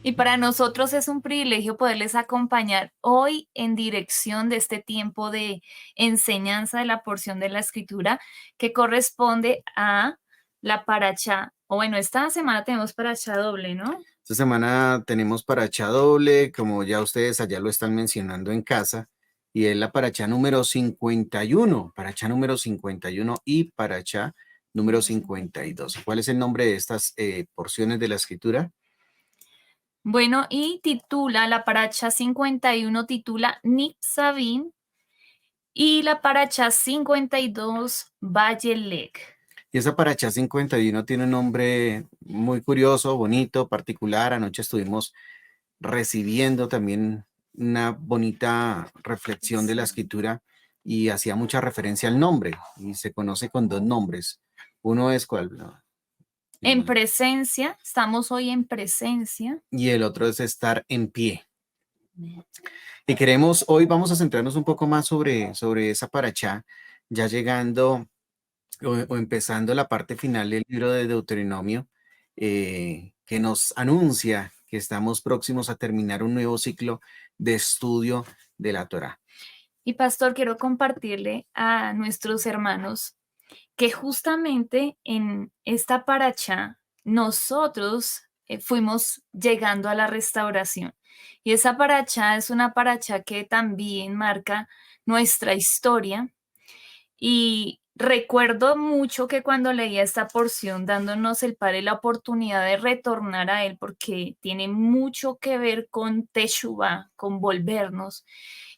Y para nosotros es un privilegio poderles acompañar hoy en dirección de este tiempo de enseñanza de la porción de la escritura que corresponde a la paracha. O bueno, esta semana tenemos paracha doble, ¿no? Esta semana tenemos paracha doble, como ya ustedes allá lo están mencionando en casa, y es la paracha número 51, paracha número 51 y paracha número 52. ¿Cuál es el nombre de estas porciones de la escritura? Bueno, y titula, la paracha 51 titula Nitzavim y la paracha 52 Vayelec. Y esa paracha 51 tiene un nombre muy curioso, bonito, particular. Anoche estuvimos recibiendo también una bonita reflexión de la escritura y hacía mucha referencia al nombre y se conoce con dos nombres. Uno es cuál, ¿no? En Y, presencia, estamos hoy en presencia. y el otro es estar en pie. Y queremos, hoy vamos a centrarnos un poco más sobre esa paracha, ya llegando o empezando la parte final del libro de Deuteronomio, que nos anuncia que estamos próximos a terminar un nuevo ciclo de estudio de la Torá. Y pastor, quiero compartirle a nuestros hermanos que justamente en esta paracha nosotros fuimos llegando a la restauración. Y esa paracha es una paracha que también marca nuestra historia. Y recuerdo mucho que cuando leía esta porción, dándonos el Padre la oportunidad de retornar a Él, porque tiene mucho que ver con Teshuvah, con volvernos.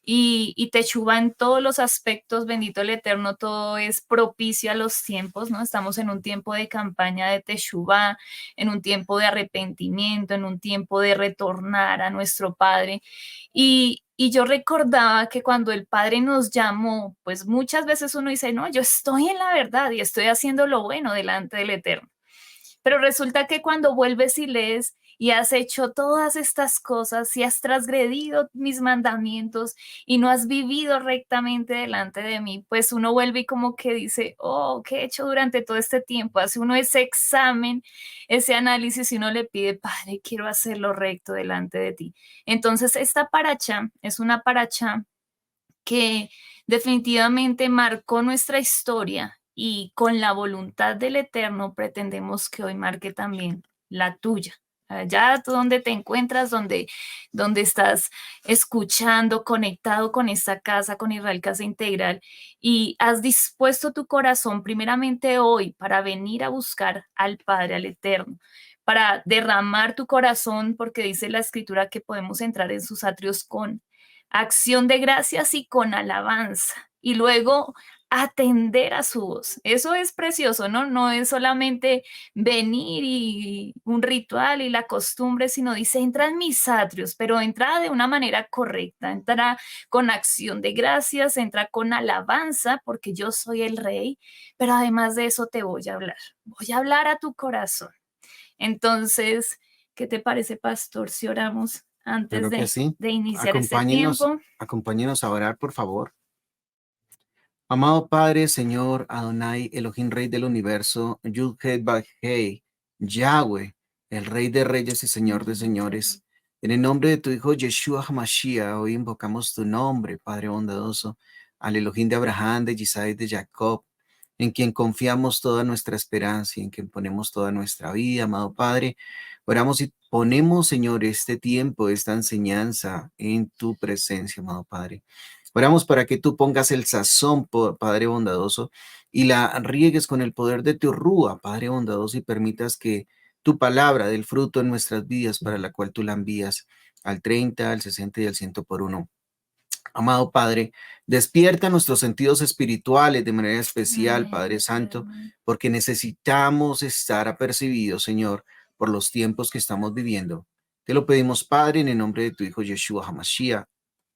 Y Teshuvah en todos los aspectos, bendito el Eterno, todo es propicio a los tiempos, ¿no? Estamos en un tiempo de campaña de Teshuvah, en un tiempo de arrepentimiento, en un tiempo de retornar a nuestro Padre. Y yo recordaba que cuando el Padre nos llamó, pues muchas veces uno dice, no, yo estoy en la verdad y estoy haciendo lo bueno delante del Eterno. Pero resulta que cuando vuelves y lees y has hecho todas estas cosas y has transgredido mis mandamientos y no has vivido rectamente delante de mí, pues uno vuelve y como que dice, oh, ¿qué he hecho durante todo este tiempo? Hace uno ese examen, ese análisis y uno le pide, Padre, quiero hacerlo recto delante de ti. Entonces, esta paracha es una paracha que definitivamente marcó nuestra historia y con la voluntad del Eterno pretendemos que hoy marque también la tuya. Allá tú donde te encuentras, donde estás escuchando, conectado con esta casa, con Israel Casa Integral, y has dispuesto tu corazón primeramente hoy para venir a buscar al Padre, al Eterno, para derramar tu corazón, porque dice la Escritura que podemos entrar en sus atrios con acción de gracias y con alabanza. Y luego atender a su voz. Eso es precioso, ¿no? No es solamente venir y un ritual y la costumbre, sino dice, entra en mis atrios, pero entra de una manera correcta, entra con acción de gracias, entra con alabanza, porque yo soy el rey, pero además de eso te voy a hablar a tu corazón. Entonces, ¿qué te parece, pastor, si oramos antes Claro que sí. de iniciar este Acompáñenos, tiempo? acompáñenos a orar, por favor. Amado Padre, Señor Adonai, Elohim, Rey del Universo, Yud-Heh-Vav-Hei, Yahweh, el Rey de Reyes y Señor de Señores, en el nombre de tu Hijo Yeshua HaMashiach, hoy invocamos tu nombre, Padre bondadoso, al Elohim de Abraham, de Isaac y de Jacob, en quien confiamos toda nuestra esperanza y en quien ponemos toda nuestra vida, amado Padre. Oramos y ponemos, Señor, este tiempo, esta enseñanza en tu presencia, amado Padre. Oramos para que tú pongas el sazón, Padre bondadoso, y la riegues con el poder de tu rúa, Padre bondadoso, y permitas que tu palabra dé el fruto en nuestras vidas para la cual tú la envías al 30, al 60 y al 100 por uno. Amado Padre, despierta nuestros sentidos espirituales de manera especial, Amén, Padre Santo, Eterno. porque necesitamos estar apercibidos, Señor, por los tiempos que estamos viviendo. Te lo pedimos, Padre, en el nombre de tu Hijo Yeshua HaMashiach.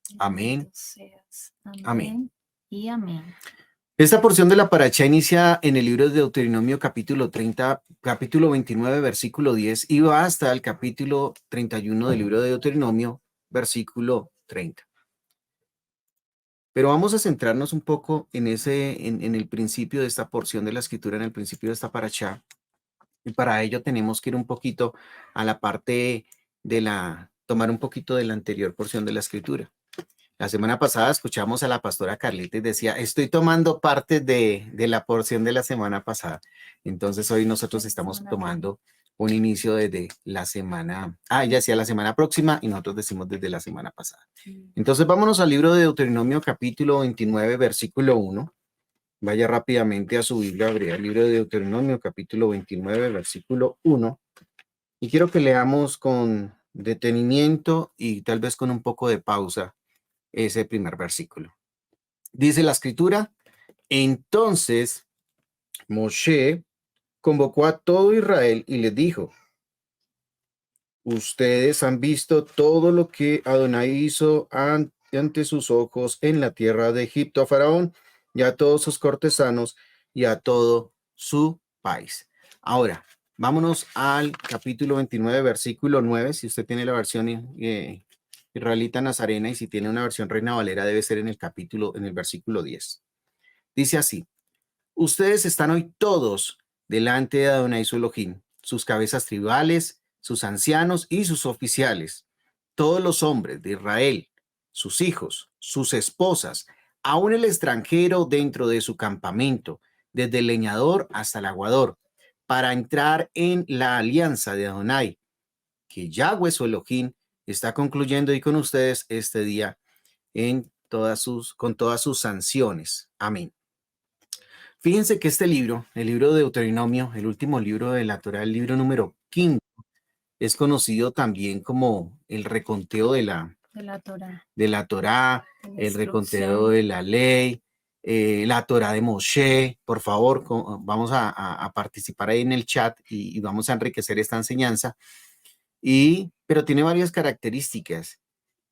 Bendito Amén. seas. Amén. Amén y amén. Esta porción de la paracha inicia en el libro de Deuteronomio capítulo 30, capítulo 29, versículo 10 y va hasta el capítulo 31 del libro de Deuteronomio, versículo 30. Pero vamos a centrarnos un poco en el principio de esta porción de la escritura, en el principio de esta paracha. Y para ello tenemos que ir un poquito a la parte tomar un poquito de la anterior porción de la escritura. La semana pasada escuchamos a la pastora Carlita y decía, estoy tomando parte de la porción de la semana pasada. Entonces hoy nosotros estamos tomando un inicio desde la semana, ella decía la semana próxima y nosotros decimos desde la semana pasada. Entonces vámonos al libro de Deuteronomio capítulo 29, versículo 1. Vaya rápidamente a su Biblia, abría el libro de Deuteronomio capítulo 29, versículo 1. Y quiero que leamos con detenimiento y tal vez con un poco de pausa ese primer versículo. Dice la escritura, entonces Moshe convocó a todo Israel y les dijo, ustedes han visto todo lo que Adonai hizo ante sus ojos en la tierra de Egipto a Faraón y a todos sus cortesanos y a todo su país. Ahora, vámonos al capítulo 29, versículo 9. Si usted tiene la versión israelita nazarena y si tiene una versión Reina Valera, debe ser en el versículo 10. Dice así, ustedes están hoy todos delante de Adonai su Elohim, sus cabezas tribales, sus ancianos y sus oficiales, todos los hombres de Israel, sus hijos, sus esposas, aún el extranjero dentro de su campamento, desde el leñador hasta el aguador, para entrar en la alianza de Adonai, que Yahweh su Elohim está concluyendo y con ustedes este día con todas sus sanciones. Amén. Fíjense que este libro, el libro de Deuteronomio, el último libro de la Torá, el libro número 15, es conocido también como el reconteo de la Torá, el reconteo de la ley, la Torá de Moshe. Por favor, vamos a participar ahí en el chat y vamos a enriquecer esta enseñanza. Pero tiene varias características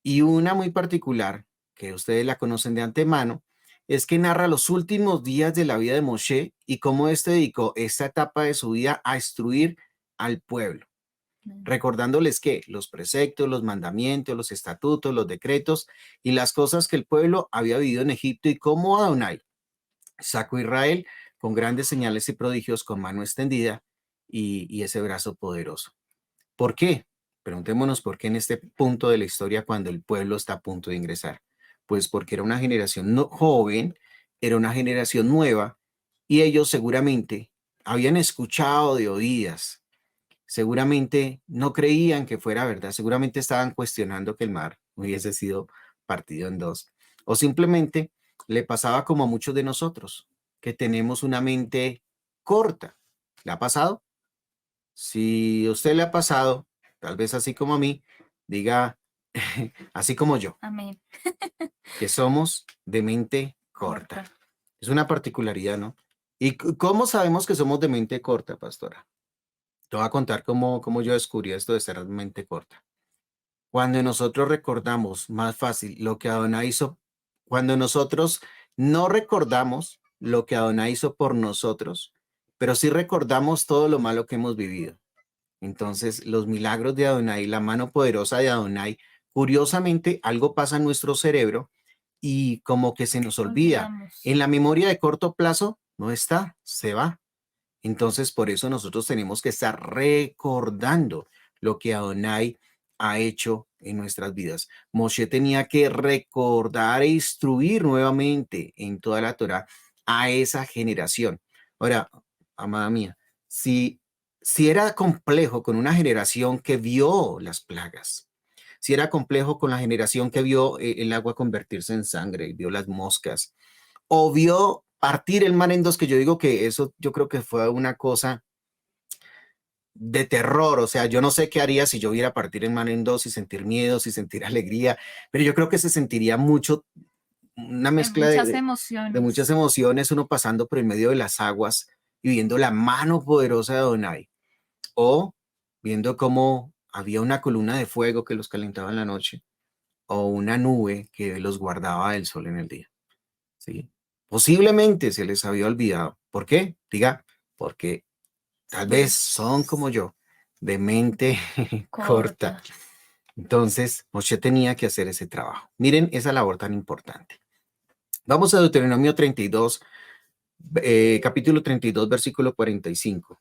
y una muy particular, que ustedes la conocen de antemano, es que narra los últimos días de la vida de Moshe y cómo éste dedicó esta etapa de su vida a instruir al pueblo, recordándoles que los preceptos, los mandamientos, los estatutos, los decretos y las cosas que el pueblo había vivido en Egipto y cómo Adonai sacó a Israel con grandes señales y prodigios con mano extendida y ese brazo poderoso. ¿Por qué? Preguntémonos por qué en este punto de la historia cuando el pueblo está a punto de ingresar. Pues porque era una generación joven, era una generación nueva y ellos seguramente habían escuchado de oídas, seguramente no creían que fuera verdad, seguramente estaban cuestionando que el mar hubiese sido partido en dos o simplemente le pasaba como a muchos de nosotros, que tenemos una mente corta. ¿Le ha pasado? Si a usted le ha pasado, tal vez así como a mí, diga, así como yo, Amén. que somos de mente corta. Es una particularidad, ¿no? ¿Y cómo sabemos que somos de mente corta, pastora? Te voy a contar cómo yo descubrí esto de ser de mente corta. Cuando nosotros recordamos más fácil lo que Adonai hizo, cuando nosotros no recordamos lo que Adonai hizo por nosotros, pero sí recordamos todo lo malo que hemos vivido. Entonces, los milagros de Adonai, la mano poderosa de Adonai, curiosamente, algo pasa en nuestro cerebro y como que se nos olvida. En la memoria de corto plazo no está, se va. Entonces, por eso nosotros tenemos que estar recordando lo que Adonai ha hecho en nuestras vidas. Moshe tenía que recordar e instruir nuevamente en toda la Torá a esa generación. Ahora, amada mía, si era complejo con una generación que vio las plagas, si era complejo con la generación que vio el agua convertirse en sangre, vio las moscas, o vio partir el mar en dos, que yo digo que eso yo creo que fue una cosa de terror, o sea, yo no sé qué haría si yo viera partir el mar en dos y sentir miedo, y sentir alegría, pero yo creo que se sentiría mucho, una mezcla de muchas emociones, uno pasando por el medio de las aguas y viendo la mano poderosa de Adonai, o viendo cómo había una columna de fuego que los calentaba en la noche, o una nube que los guardaba del sol en el día. ¿Sí? Posiblemente se les había olvidado. ¿Por qué? Diga, porque tal vez son como yo, de mente corta. Entonces, Moshe tenía que hacer ese trabajo. Miren esa labor tan importante. Vamos a Deuteronomio 32, capítulo 32, versículo 45.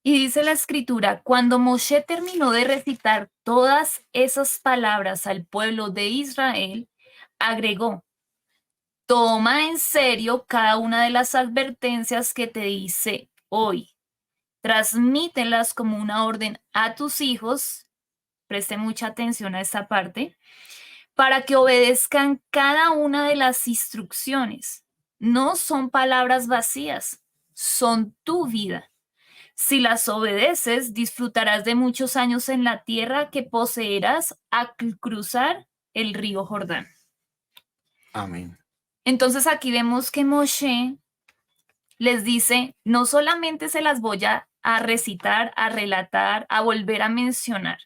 Y dice la escritura, cuando Moshe terminó de recitar todas esas palabras al pueblo de Israel, agregó, toma en serio cada una de las advertencias que te dice hoy. Transmítelas como una orden a tus hijos. Preste mucha atención a esta parte para que obedezcan cada una de las instrucciones. No son palabras vacías, son tu vida. Si las obedeces, disfrutarás de muchos años en la tierra que poseerás al cruzar el río Jordán. Amén. Entonces aquí vemos que Moshe les dice, no solamente se las voy a recitar, a relatar, a volver a mencionar.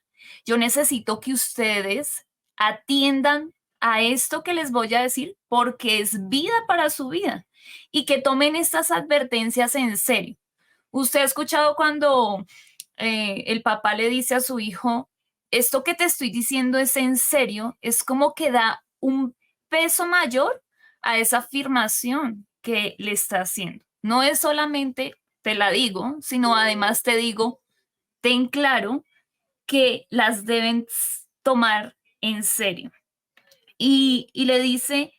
Yo necesito que ustedes atiendan a esto que les voy a decir porque es vida para su vida y que tomen estas advertencias en serio. Usted ha escuchado cuando el papá le dice a su hijo, esto que te estoy diciendo es en serio, es como que da un peso mayor a esa afirmación que le está haciendo. No es solamente te la digo, sino además te digo, ten claro que las deben tomar en serio. Y le dice,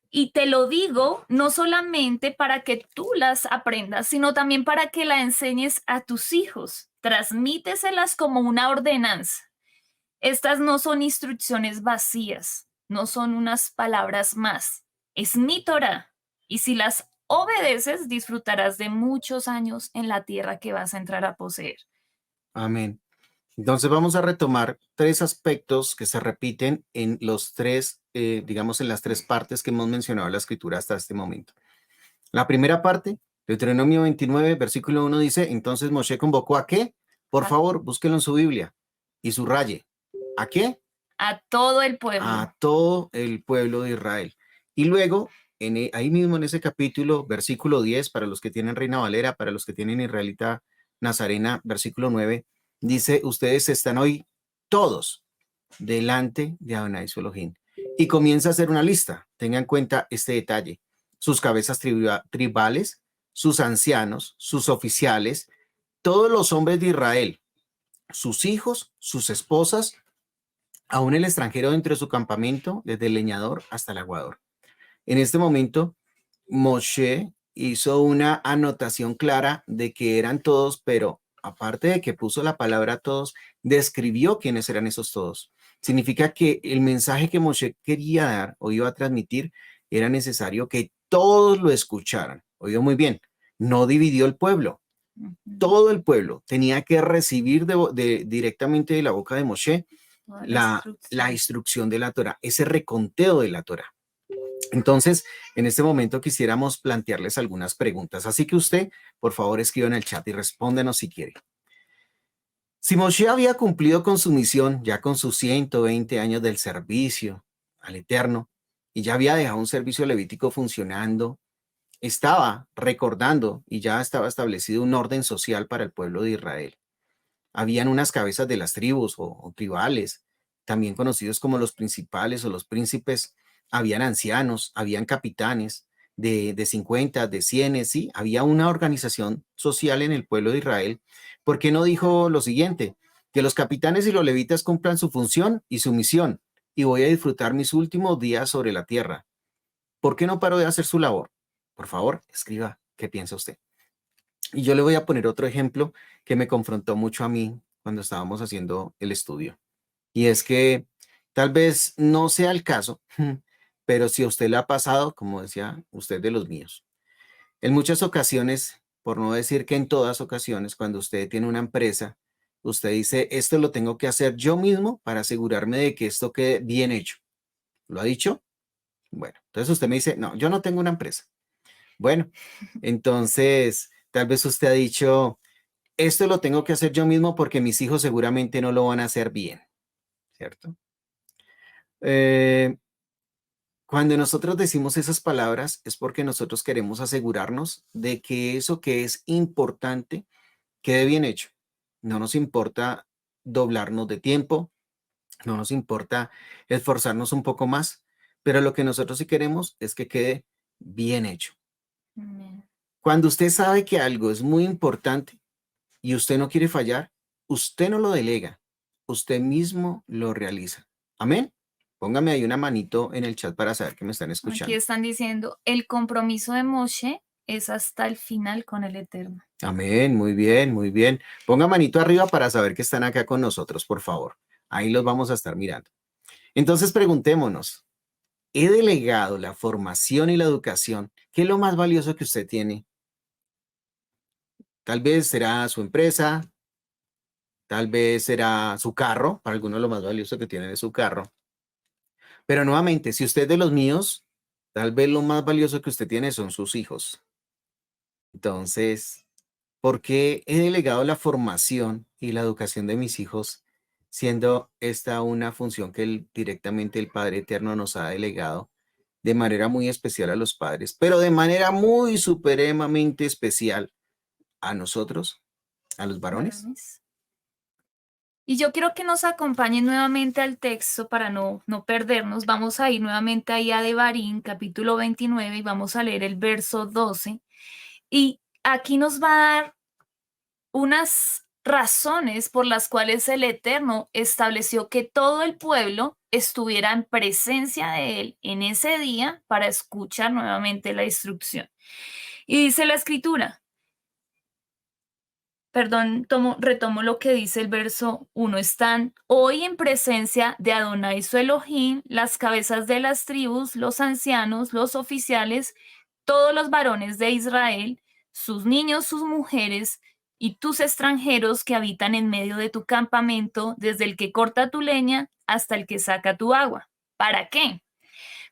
y te lo digo no solamente para que tú las aprendas, sino también para que la enseñes a tus hijos. Transmíteselas como una ordenanza. Estas no son instrucciones vacías, no son unas palabras más. Es mi Torah. Y si las obedeces, disfrutarás de muchos años en la tierra que vas a entrar a poseer. Amén. Entonces vamos a retomar tres aspectos que se repiten en los tres, digamos, en las tres partes que hemos mencionado en la escritura hasta este momento. La primera parte, Deuteronomio 29, versículo 1 dice, entonces Moshe convocó ¿a qué? Por favor, búsquelo en su Biblia y subraye. ¿A qué? A todo el pueblo. A todo el pueblo de Israel. Y luego, ahí mismo en ese capítulo, versículo 10, para los que tienen Reina Valera, para los que tienen Israelita Nazarena, versículo 9, dice, ustedes están hoy todos delante de Adonai su Elohim. Y comienza a hacer una lista. Tenga en cuenta este detalle. Sus cabezas tribales, sus ancianos, sus oficiales, todos los hombres de Israel, sus hijos, sus esposas, aún el extranjero dentro de su campamento, desde el leñador hasta el aguador. En este momento, Moshe hizo una anotación clara de que eran todos, pero aparte de que puso la palabra todos, describió quiénes eran esos todos. Significa que el mensaje que Moshe quería dar o iba a transmitir era necesario que todos lo escucharan. Oído muy bien, no dividió el pueblo. Todo el pueblo tenía que recibir directamente de la boca de Moshe la instrucción de la Torah, ese reconteo de la Torah. Entonces, en este momento quisiéramos plantearles algunas preguntas. Así que usted, por favor, escriba en el chat y respóndenos si quiere. Si Moshe había cumplido con su misión, ya con sus 120 años del servicio al Eterno, y ya había dejado un servicio levítico funcionando, estaba recordando y ya estaba establecido un orden social para el pueblo de Israel. Habían unas cabezas de las tribus o tribales, también conocidos como los principales o los príncipes. Habían ancianos, habían capitanes de 50, de 100, sí, había una organización social en el pueblo de Israel. ¿Por qué no dijo lo siguiente? Que los capitanes y los levitas cumplan su función y su misión, y voy a disfrutar mis últimos días sobre la tierra. ¿Por qué no paró de hacer su labor? Por favor, escriba qué piensa usted. Y yo le voy a poner otro ejemplo que me confrontó mucho a mí cuando estábamos haciendo el estudio. Y es que tal vez no sea el caso, pero si a usted le ha pasado, como decía usted, de los míos. En muchas ocasiones, por no decir que en todas ocasiones, cuando usted tiene una empresa, usted dice, esto lo tengo que hacer yo mismo para asegurarme de que esto quede bien hecho. ¿Lo ha dicho? Bueno, entonces usted me dice, no, yo no tengo una empresa. Bueno, entonces tal vez usted ha dicho, esto lo tengo que hacer yo mismo porque mis hijos seguramente no lo van a hacer bien, ¿cierto? Eh, Cuando nosotros decimos esas palabras es porque nosotros queremos asegurarnos de que eso que es importante quede bien hecho. No nos importa doblarnos de tiempo, no nos importa esforzarnos un poco más, pero lo que nosotros sí queremos es que quede bien hecho. Amén. Cuando usted sabe que algo es muy importante, y usted no quiere fallar, usted no lo delega, usted mismo lo realiza. Amén. Póngame ahí una manito en el chat para saber que me están Aquí escuchando. están diciendo, el compromiso de Moshe es hasta el final con el Eterno. Amén, muy bien, muy bien. Ponga manito arriba para saber que están acá con nosotros, por favor. Ahí los vamos a estar mirando. Entonces preguntémonos, ¿he delegado la formación y la educación? ¿Qué es lo más valioso que usted tiene? Tal vez será su empresa, tal vez será su carro, para algunos lo más valioso que tienen es su carro. Pero nuevamente, si usted es de los míos, tal vez lo más valioso que usted tiene son sus hijos. Entonces, ¿por qué he delegado la formación y la educación de mis hijos, siendo esta una función que directamente el Padre Eterno nos ha delegado de manera muy especial a los padres, pero de manera muy supremamente especial a nosotros, a los varones? Varones. Y yo quiero que nos acompañen nuevamente al texto para no perdernos. Vamos a ir nuevamente ahí a Devarim, capítulo 29, y vamos a leer el verso 12. Y aquí nos va a dar unas razones por las cuales el Eterno estableció que todo el pueblo estuviera en presencia de Él en ese día para escuchar nuevamente la instrucción. Y dice la escritura, perdón, retomo lo que dice el verso 1. Están hoy en presencia de Adonai su Elohim, las cabezas de las tribus, los ancianos, los oficiales, todos los varones de Israel, sus niños, sus mujeres y tus extranjeros que habitan en medio de tu campamento, desde el que corta tu leña hasta el que saca tu agua. ¿Para qué?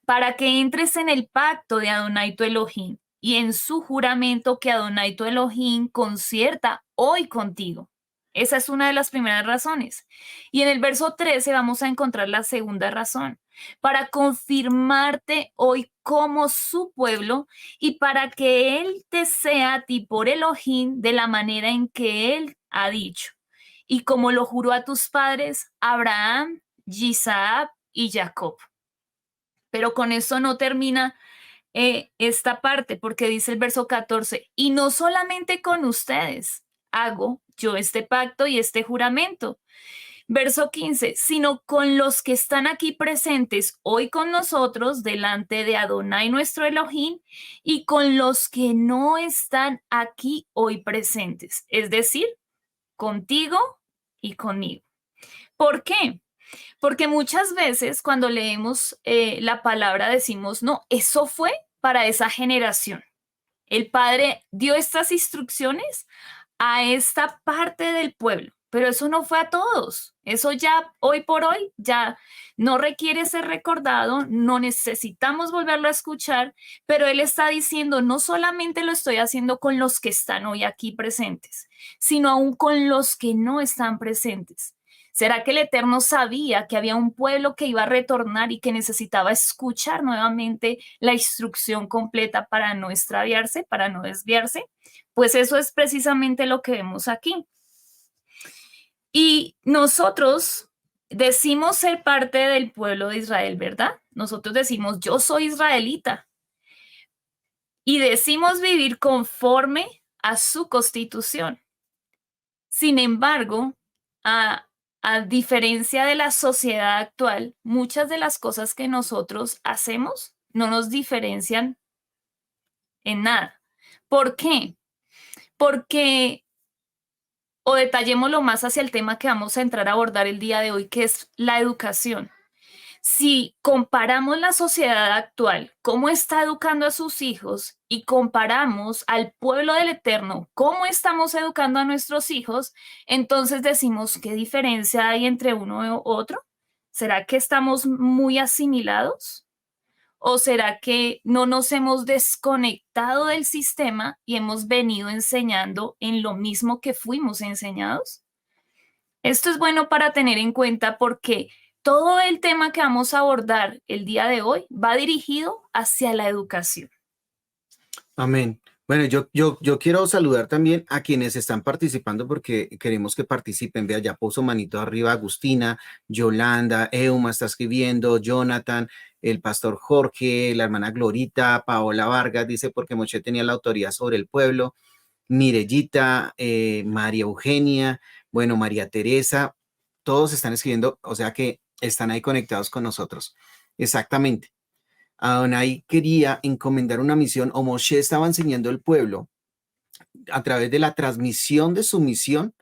Para que entres en el pacto de Adonai tu Elohim y en su juramento que Adonai tu Elohim concierta hoy contigo. Esa es una de las primeras razones. Y en el verso 13 vamos a encontrar la segunda razón, para confirmarte hoy como su pueblo y para que Él te sea a ti por Elohim de la manera en que Él ha dicho. Y como lo juró a tus padres, Abraham, Isaac y Jacob. Pero con eso no termina esta parte, porque dice el verso 14, y no solamente con ustedes hago yo este pacto y este juramento. Verso 15, sino con los que están aquí presentes hoy con nosotros delante de Adonai nuestro Elohim y con los que no están aquí hoy presentes, es decir, contigo y conmigo. ¿Por qué? Porque muchas veces cuando leemos la palabra decimos, no, eso fue para esa generación. El Padre dio estas instrucciones a esta parte del pueblo, pero eso no fue a todos. Eso ya hoy por hoy ya no requiere ser recordado, no necesitamos volverlo a escuchar, pero Él está diciendo, no solamente lo estoy haciendo con los que están hoy aquí presentes, sino aún con los que no están presentes. ¿Será que el Eterno sabía que había un pueblo que iba a retornar y que necesitaba escuchar nuevamente la instrucción completa para no extraviarse, para no desviarse? Pues eso es precisamente lo que vemos aquí. Y nosotros decimos ser parte del pueblo de Israel, ¿verdad? Nosotros decimos, yo soy israelita. Y decimos vivir conforme a su constitución. Sin embargo, a diferencia de la sociedad actual, muchas de las cosas que nosotros hacemos no nos diferencian en nada. ¿Por qué? Porque, o detallémoslo más hacia el tema que vamos a entrar a abordar el día de hoy, que es la educación. Si comparamos la sociedad actual, cómo está educando a sus hijos, y comparamos al pueblo del Eterno, cómo estamos educando a nuestros hijos, entonces decimos, ¿qué diferencia hay entre uno y otro? ¿Será que estamos muy asimilados? ¿O será que no nos hemos desconectado del sistema y hemos venido enseñando en lo mismo que fuimos enseñados? Esto es bueno para tener en cuenta porque todo el tema que vamos a abordar el día de hoy va dirigido hacia la educación. Amén. Bueno, yo quiero saludar también a quienes están participando porque queremos que participen. Vea, ya puso manito arriba Agustina, Yolanda, Euma está escribiendo, Jonathan, el pastor Jorge, la hermana Glorita, Paola Vargas dice porque Moshe tenía la autoridad sobre el pueblo. Mirellita, María Eugenia, bueno, María Teresa, todos están escribiendo, o sea que están ahí conectados con nosotros. Exactamente. Adonai quería encomendar una misión, o Moshe estaba enseñando al pueblo a través de la transmisión de su misión,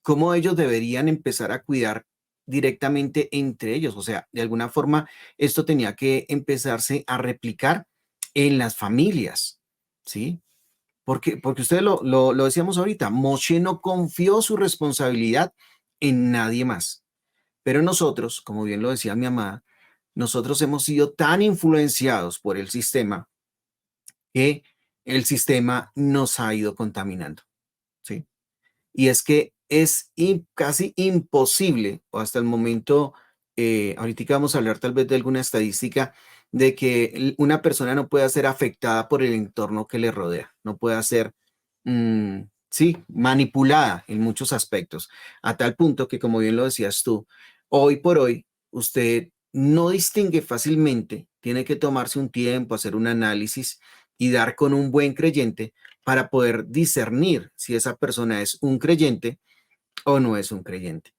cómo ellos deberían empezar a cuidar directamente entre ellos. O sea, de alguna forma, esto tenía que empezarse a replicar en las familias, ¿sí? Porque ustedes lo decíamos ahorita, Moshe no confió su responsabilidad en nadie más. Pero nosotros, como bien lo decía mi amada, nosotros hemos sido tan influenciados por el sistema que el sistema nos ha ido contaminando, ¿sí? Y es que es casi imposible, o hasta el momento, ahorita vamos a hablar tal vez de alguna estadística, de que una persona no pueda ser afectada por el entorno que le rodea, no pueda ser, sí, manipulada en muchos aspectos, a tal punto que, como bien lo decías tú, hoy por hoy usted no distingue fácilmente, tiene que tomarse un tiempo, hacer un análisis y dar con un buen creyente para poder discernir si esa persona es un creyente o no es un creyente.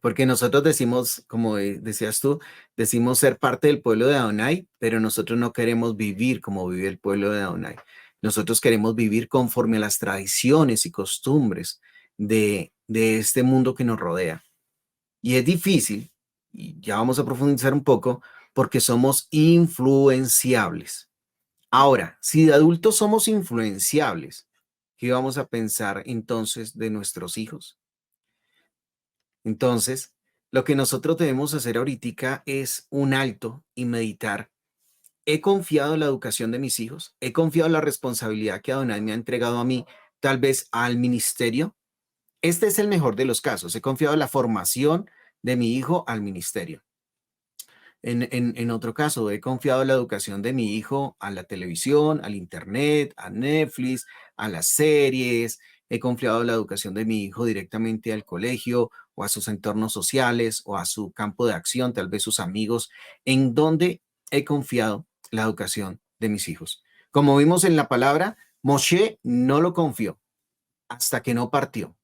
Porque nosotros decimos, como decías tú, decimos ser parte del pueblo de Adonai, pero nosotros no queremos vivir como vive el pueblo de Adonai. Nosotros queremos vivir conforme a las tradiciones y costumbres de este mundo que nos rodea. Y es difícil, y ya vamos a profundizar un poco, porque somos influenciables. Ahora, si de adultos somos influenciables, ¿qué vamos a pensar entonces de nuestros hijos? Entonces, lo que nosotros debemos hacer ahorita es un alto y meditar. ¿He confiado en la educación de mis hijos? ¿He confiado en la responsabilidad que Adonai me ha entregado a mí, tal vez al ministerio? Este es el mejor de los casos. He confiado en la formación de mi hijo al ministerio. En otro caso, he confiado la educación de mi hijo a la televisión, al internet, a Netflix, a las series. He confiado la educación de mi hijo directamente al colegio o a sus entornos sociales o a su campo de acción, tal vez sus amigos, en donde he confiado la educación de mis hijos. Como vimos en la palabra, Moshe no lo confió hasta que no partió.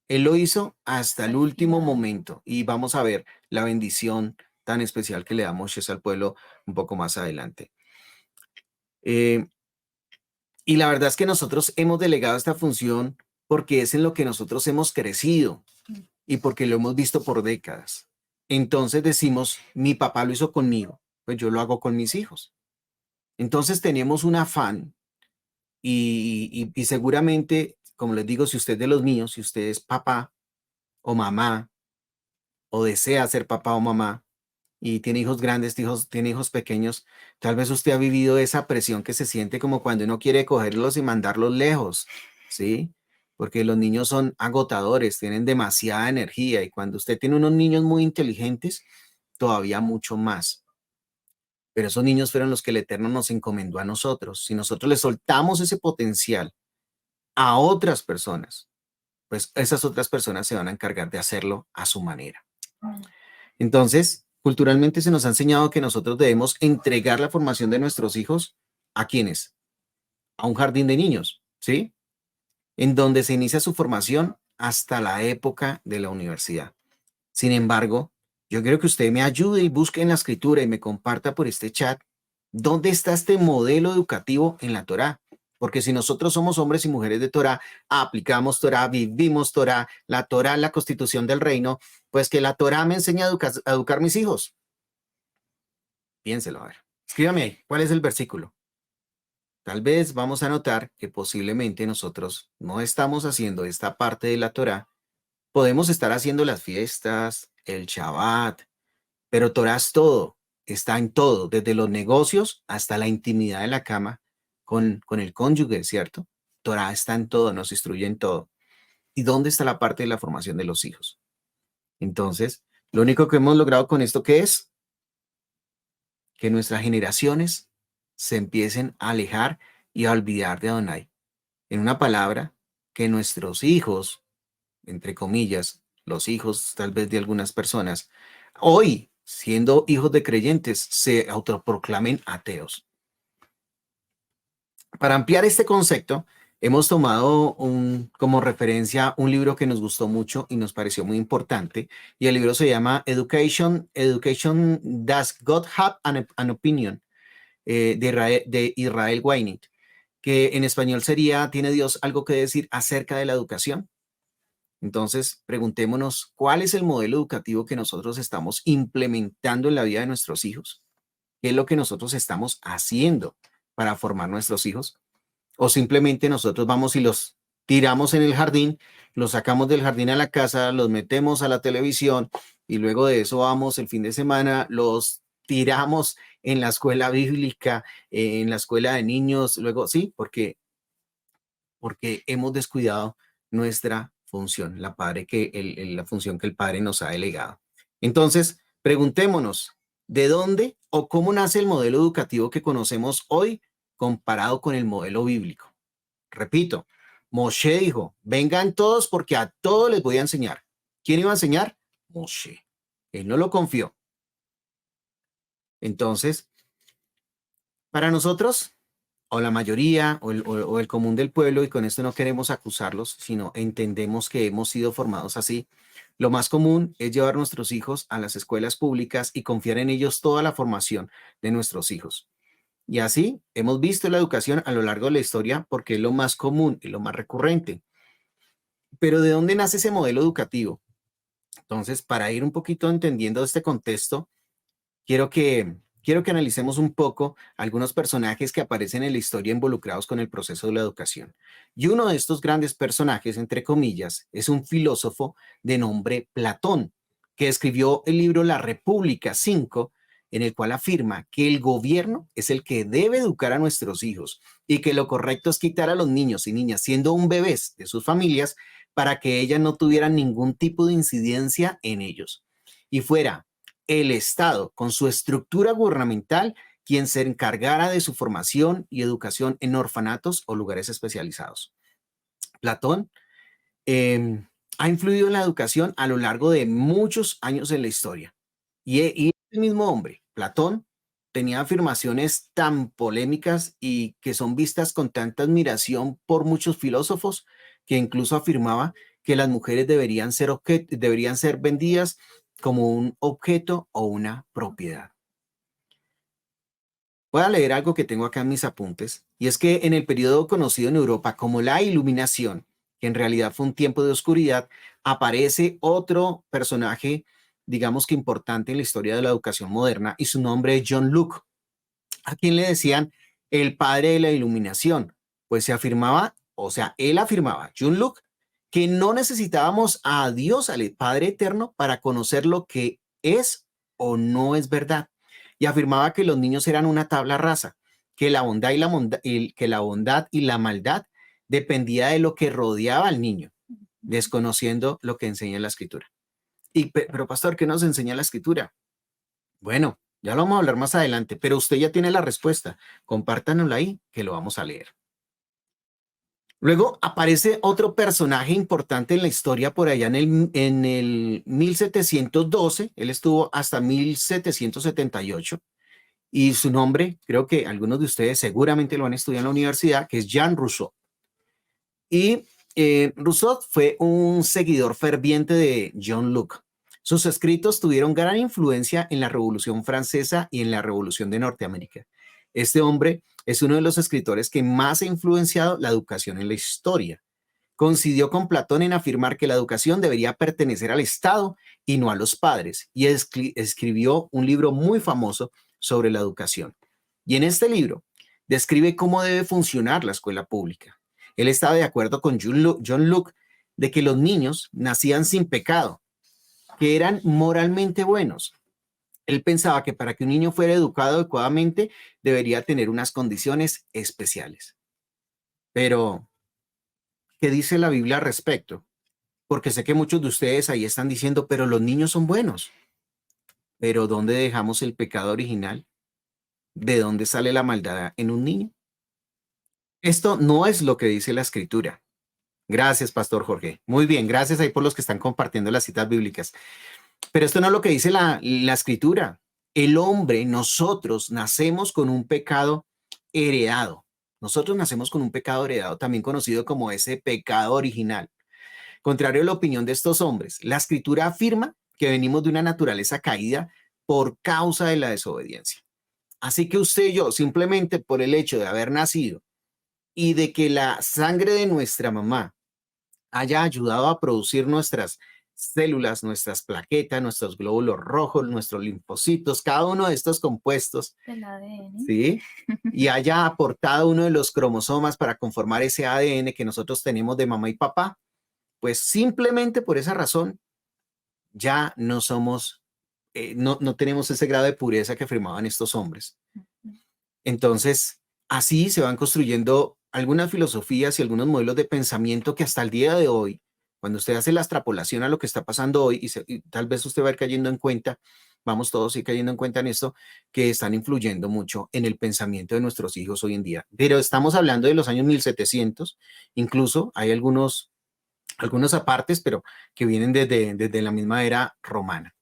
Él lo hizo hasta el último momento y vamos a ver la bendición tan especial que le da Moshe al pueblo un poco más adelante. Eh, y la verdad es que nosotros hemos delegado esta función porque es en lo que nosotros hemos crecido y porque lo hemos visto por décadas. Entonces decimos, mi papá lo hizo conmigo, pues yo lo hago con mis hijos. Entonces tenemos un afán y seguramente, como les digo, si usted es de los míos, si usted es papá o mamá o desea ser papá o mamá y tiene hijos grandes, tiene hijos pequeños, tal vez usted ha vivido esa presión que se siente como cuando uno quiere cogerlos y mandarlos lejos, ¿sí? Porque los niños son agotadores, tienen demasiada energía y cuando usted tiene unos niños muy inteligentes, todavía mucho más. Pero esos niños fueron los que el Eterno nos encomendó a nosotros. Si nosotros le soltamos ese potencial a otras personas, pues esas otras personas se van a encargar de hacerlo a su manera. Entonces, culturalmente se nos ha enseñado que nosotros debemos entregar la formación de nuestros hijos ¿a quiénes? A un jardín de niños, ¿sí? En donde se inicia su formación hasta la época de la universidad. Sin embargo, yo quiero que usted me ayude y busque en la escritura y me comparta por este chat dónde está este modelo educativo en la Torá. Porque si nosotros somos hombres y mujeres de Torá, aplicamos Torá, vivimos Torá, la Torá es la constitución del reino, pues que la Torá me enseña a educar mis hijos. Piénselo, a ver. Escríbame ahí, ¿cuál es el versículo? Tal vez vamos a notar que posiblemente nosotros no estamos haciendo esta parte de la Torá. Podemos estar haciendo las fiestas, el Shabbat, pero Torah es todo, está en todo, desde los negocios hasta la intimidad de la cama con el cónyuge, ¿cierto? Torah está en todo, nos instruye en todo. ¿Y dónde está la parte de la formación de los hijos? Entonces, lo único que hemos logrado con esto, ¿qué es? Que nuestras generaciones se empiecen a alejar y a olvidar de Adonai. En una palabra, que nuestros hijos, entre comillas, los hijos tal vez de algunas personas, hoy, siendo hijos de creyentes, se autoproclamen ateos. Para ampliar este concepto, Hemos tomado como referencia un libro que nos gustó mucho y nos pareció muy importante, y el libro se llama Education Does God Have an Opinion? De Israel Weinit, que en español sería ¿Tiene Dios algo que decir acerca de la educación? Entonces, preguntémonos, ¿cuál es el modelo educativo que nosotros estamos implementando en la vida de nuestros hijos? ¿Qué es lo que nosotros estamos haciendo para formar nuestros hijos? ¿O simplemente nosotros vamos y los tiramos en el jardín, los sacamos del jardín a la casa, los metemos a la televisión y luego de eso vamos el fin de semana, los tiramos en la escuela bíblica, en la escuela de niños, luego sí, porque hemos descuidado nuestra función, la función que el Padre nos ha delegado. Entonces, preguntémonos, ¿de dónde o cómo nace el modelo educativo que conocemos hoy comparado con el modelo bíblico? Repito, Moshe dijo, vengan todos porque a todos les voy a enseñar. ¿Quién iba a enseñar? Moshe. Él no lo confió. Entonces, para nosotros, o la mayoría, o el común del pueblo, y con esto no queremos acusarlos, sino entendemos que hemos sido formados así. Lo más común es llevar a nuestros hijos a las escuelas públicas y confiar en ellos toda la formación de nuestros hijos. Y así hemos visto la educación a lo largo de la historia porque es lo más común y lo más recurrente. Pero ¿de dónde nace ese modelo educativo? Entonces, para ir un poquito entendiendo este contexto, Quiero quiero que analicemos un poco algunos personajes que aparecen en la historia involucrados con el proceso de la educación. Y uno de estos grandes personajes, entre comillas, es un filósofo de nombre Platón, que escribió el libro La República 5, en el cual afirma que el gobierno es el que debe educar a nuestros hijos y que lo correcto es quitar a los niños y niñas siendo un bebés de sus familias para que ellas no tuvieran ningún tipo de incidencia en ellos. Y fuera el Estado, con su estructura gubernamental, quien se encargara de su formación y educación en orfanatos o lugares especializados. Platón ha influido en la educación a lo largo de muchos años en la historia. Y el mismo hombre, Platón, tenía afirmaciones tan polémicas y que son vistas con tanta admiración por muchos filósofos que incluso afirmaba que las mujeres deberían ser vendidas como un objeto o una propiedad. Voy a leer algo que tengo acá en mis apuntes, y es que en el periodo conocido en Europa como la Iluminación, que en realidad fue un tiempo de oscuridad, aparece otro personaje, digamos que importante en la historia de la educación moderna, y su nombre es John Locke, a quien le decían el padre de la Iluminación, pues se afirmaba, o sea, él afirmaba, John Locke, que no necesitábamos a Dios, al Padre Eterno, para conocer lo que es o no es verdad. Y afirmaba que los niños eran una tabla rasa, que la bondad y la maldad dependía de lo que rodeaba al niño, desconociendo lo que enseña la escritura. Pero pastor, ¿qué nos enseña la escritura? Bueno, ya lo vamos a hablar más adelante, pero usted ya tiene la respuesta. Compártanosla ahí, que lo vamos a leer. Luego aparece otro personaje importante en la historia por allá en el 1712. Él estuvo hasta 1778 y su nombre, creo que algunos de ustedes seguramente lo han estudiado en la universidad, que es Jean Rousseau. Y Rousseau fue un seguidor ferviente de John Locke. Sus escritos tuvieron gran influencia en la Revolución Francesa y en la Revolución de Norteamérica. Este hombre es uno de los escritores que más ha influenciado la educación en la historia. Coincidió con Platón en afirmar que la educación debería pertenecer al Estado y no a los padres, y escribió un libro muy famoso sobre la educación. Y en este libro describe cómo debe funcionar la escuela pública. Él estaba de acuerdo con John Locke de que los niños nacían sin pecado, que eran moralmente buenos. Él pensaba que para que un niño fuera educado adecuadamente debería tener unas condiciones especiales. Pero, ¿qué dice la Biblia al respecto? Porque sé que muchos de ustedes ahí están diciendo, pero los niños son buenos. Pero ¿dónde dejamos el pecado original? ¿De dónde sale la maldad en un niño? Esto no es lo que dice la escritura. Gracias, Pastor Jorge. Muy bien, gracias ahí por los que están compartiendo las citas bíblicas. Pero esto no es lo que dice la escritura. El hombre, nosotros nacemos con un pecado heredado. Nosotros nacemos con un pecado heredado, también conocido como ese pecado original. Contrario a la opinión de estos hombres, la escritura afirma que venimos de una naturaleza caída por causa de la desobediencia. Así que usted y yo, simplemente por el hecho de haber nacido y de que la sangre de nuestra mamá haya ayudado a producir nuestras células, nuestras plaquetas, nuestros glóbulos rojos, nuestros linfocitos, cada uno de estos compuestos, Del ADN. ¿sí? Y haya aportado uno de los cromosomas para conformar ese ADN que nosotros tenemos de mamá y papá, pues simplemente por esa razón ya no somos, no tenemos ese grado de pureza que afirmaban estos hombres. Entonces, así se van construyendo algunas filosofías y algunos modelos de pensamiento que hasta el día de hoy, cuando usted hace la extrapolación a lo que está pasando hoy, y tal vez usted va a ir cayendo en cuenta, vamos todos a ir cayendo en cuenta en esto, que están influyendo mucho en el pensamiento de nuestros hijos hoy en día. Pero estamos hablando de los años 1700, incluso hay algunos apartes, pero que vienen desde la misma era romana.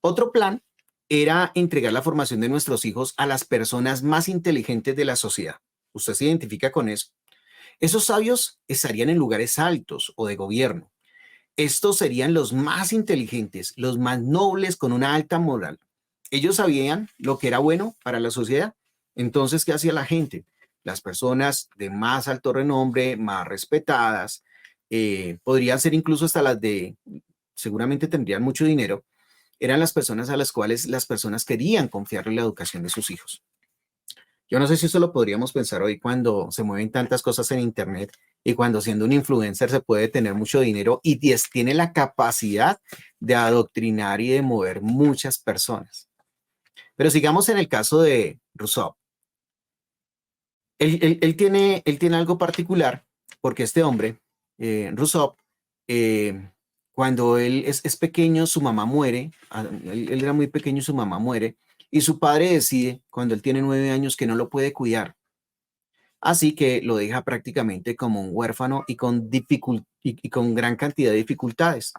Otro plan era entregar la formación de nuestros hijos a las personas más inteligentes de la sociedad. Usted se identifica con eso. Esos sabios estarían en lugares altos o de gobierno. Estos serían los más inteligentes, los más nobles con una alta moral. Ellos sabían lo que era bueno para la sociedad. Entonces, ¿qué hacía la gente? Las personas de más alto renombre, más respetadas, podrían ser incluso hasta las de, seguramente tendrían mucho dinero, eran las personas a las cuales las personas querían confiarle la educación de sus hijos. Yo no sé si eso lo podríamos pensar hoy cuando se mueven tantas cosas en Internet y cuando siendo un influencer se puede tener mucho dinero y tiene la capacidad de adoctrinar y de mover muchas personas. Pero sigamos en el caso de Rousseau. Él tiene algo particular porque este hombre, Rousseau, cuando él es pequeño, su mamá muere, él era muy pequeño y su mamá muere, y su padre decide, cuando él tiene 9 años, que no lo puede cuidar. Así que lo deja prácticamente como un huérfano y con gran cantidad de dificultades.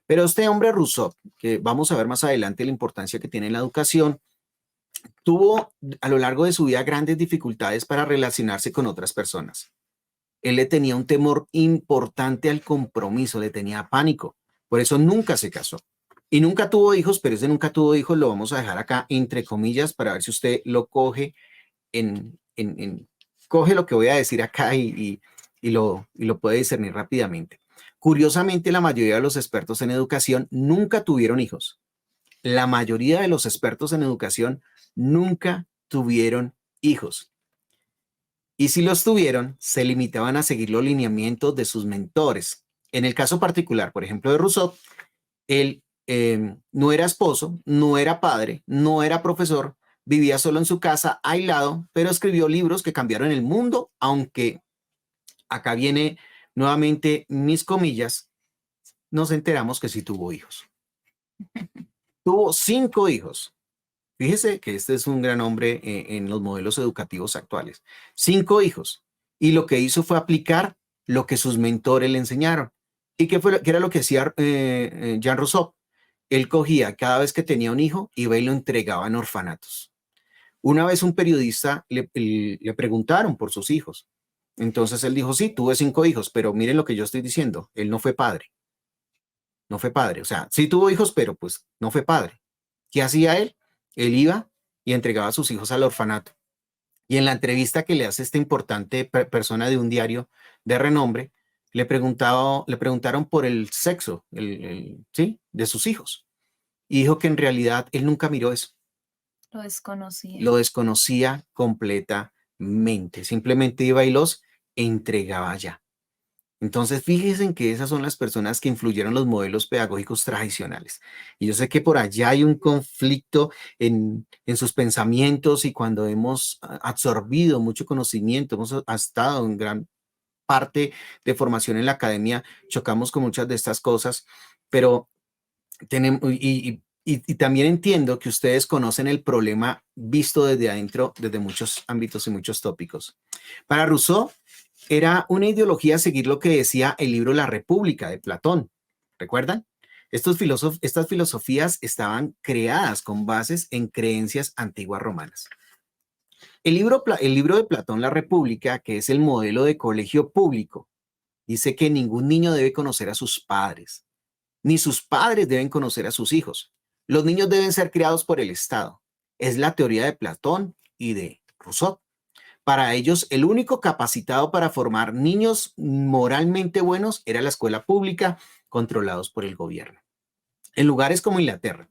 Pero este hombre Rousseau, que vamos a ver más adelante la importancia que tiene en la educación, tuvo a lo largo de su vida grandes dificultades para relacionarse con otras personas. Él le tenía un temor importante al compromiso, le tenía pánico. Por eso nunca se casó. Y nunca tuvo hijos, pero ese nunca tuvo hijos lo vamos a dejar acá entre comillas para ver si usted lo coge coge lo que voy a decir acá y lo puede discernir rápidamente. Curiosamente, la mayoría de los expertos en educación nunca tuvieron hijos. La mayoría de los expertos en educación nunca tuvieron hijos. Y si los tuvieron, se limitaban a seguir los lineamientos de sus mentores. En el caso particular, por ejemplo, de Rousseau, él no era esposo, no era padre, no era profesor, vivía solo en su casa, aislado, pero escribió libros que cambiaron el mundo, aunque acá viene nuevamente mis comillas, nos enteramos que sí tuvo hijos. Tuvo 5 hijos. Fíjese que este es un gran hombre en los modelos educativos actuales. 5 hijos. Y lo que hizo fue aplicar lo que sus mentores le enseñaron. ¿Y qué era lo que hacía Jean Rousseau? Él cogía cada vez que tenía un hijo, iba y lo entregaba en orfanatos. Una vez un periodista le preguntaron por sus hijos. Entonces él dijo, sí, tuve 5 hijos, pero miren lo que yo estoy diciendo, él no fue padre. No fue padre. O sea, sí tuvo hijos, pero pues no fue padre. ¿Qué hacía él? Él iba y entregaba a sus hijos al orfanato. Y en la entrevista que le hace esta importante persona de un diario de renombre, le preguntaron por el sexo, ¿sí? De sus hijos. Y dijo que en realidad él nunca miró eso. Lo desconocía. Lo desconocía completamente. Simplemente iba y los entregaba ya. Entonces, fíjense en que esas son las personas que influyeron los modelos pedagógicos tradicionales. Y yo sé que por allá hay un conflicto en sus pensamientos y cuando hemos absorbido mucho conocimiento, hemos estado en gran parte de formación en la academia, chocamos con muchas de estas cosas, pero tenemos, y también entiendo que ustedes conocen el problema visto desde adentro, desde muchos ámbitos y muchos tópicos. Para Rousseau, era una ideología seguir lo que decía el libro La República de Platón. ¿Recuerdan? Estas filosofías estaban creadas con bases en creencias antiguas romanas. El libro de Platón, La República, que es el modelo de colegio público, dice que ningún niño debe conocer a sus padres, ni sus padres deben conocer a sus hijos. Los niños deben ser criados por el Estado. Es la teoría de Platón y de Rousseau. Para ellos, el único capacitado para formar niños moralmente buenos era la escuela pública, controlados por el gobierno. En lugares como Inglaterra,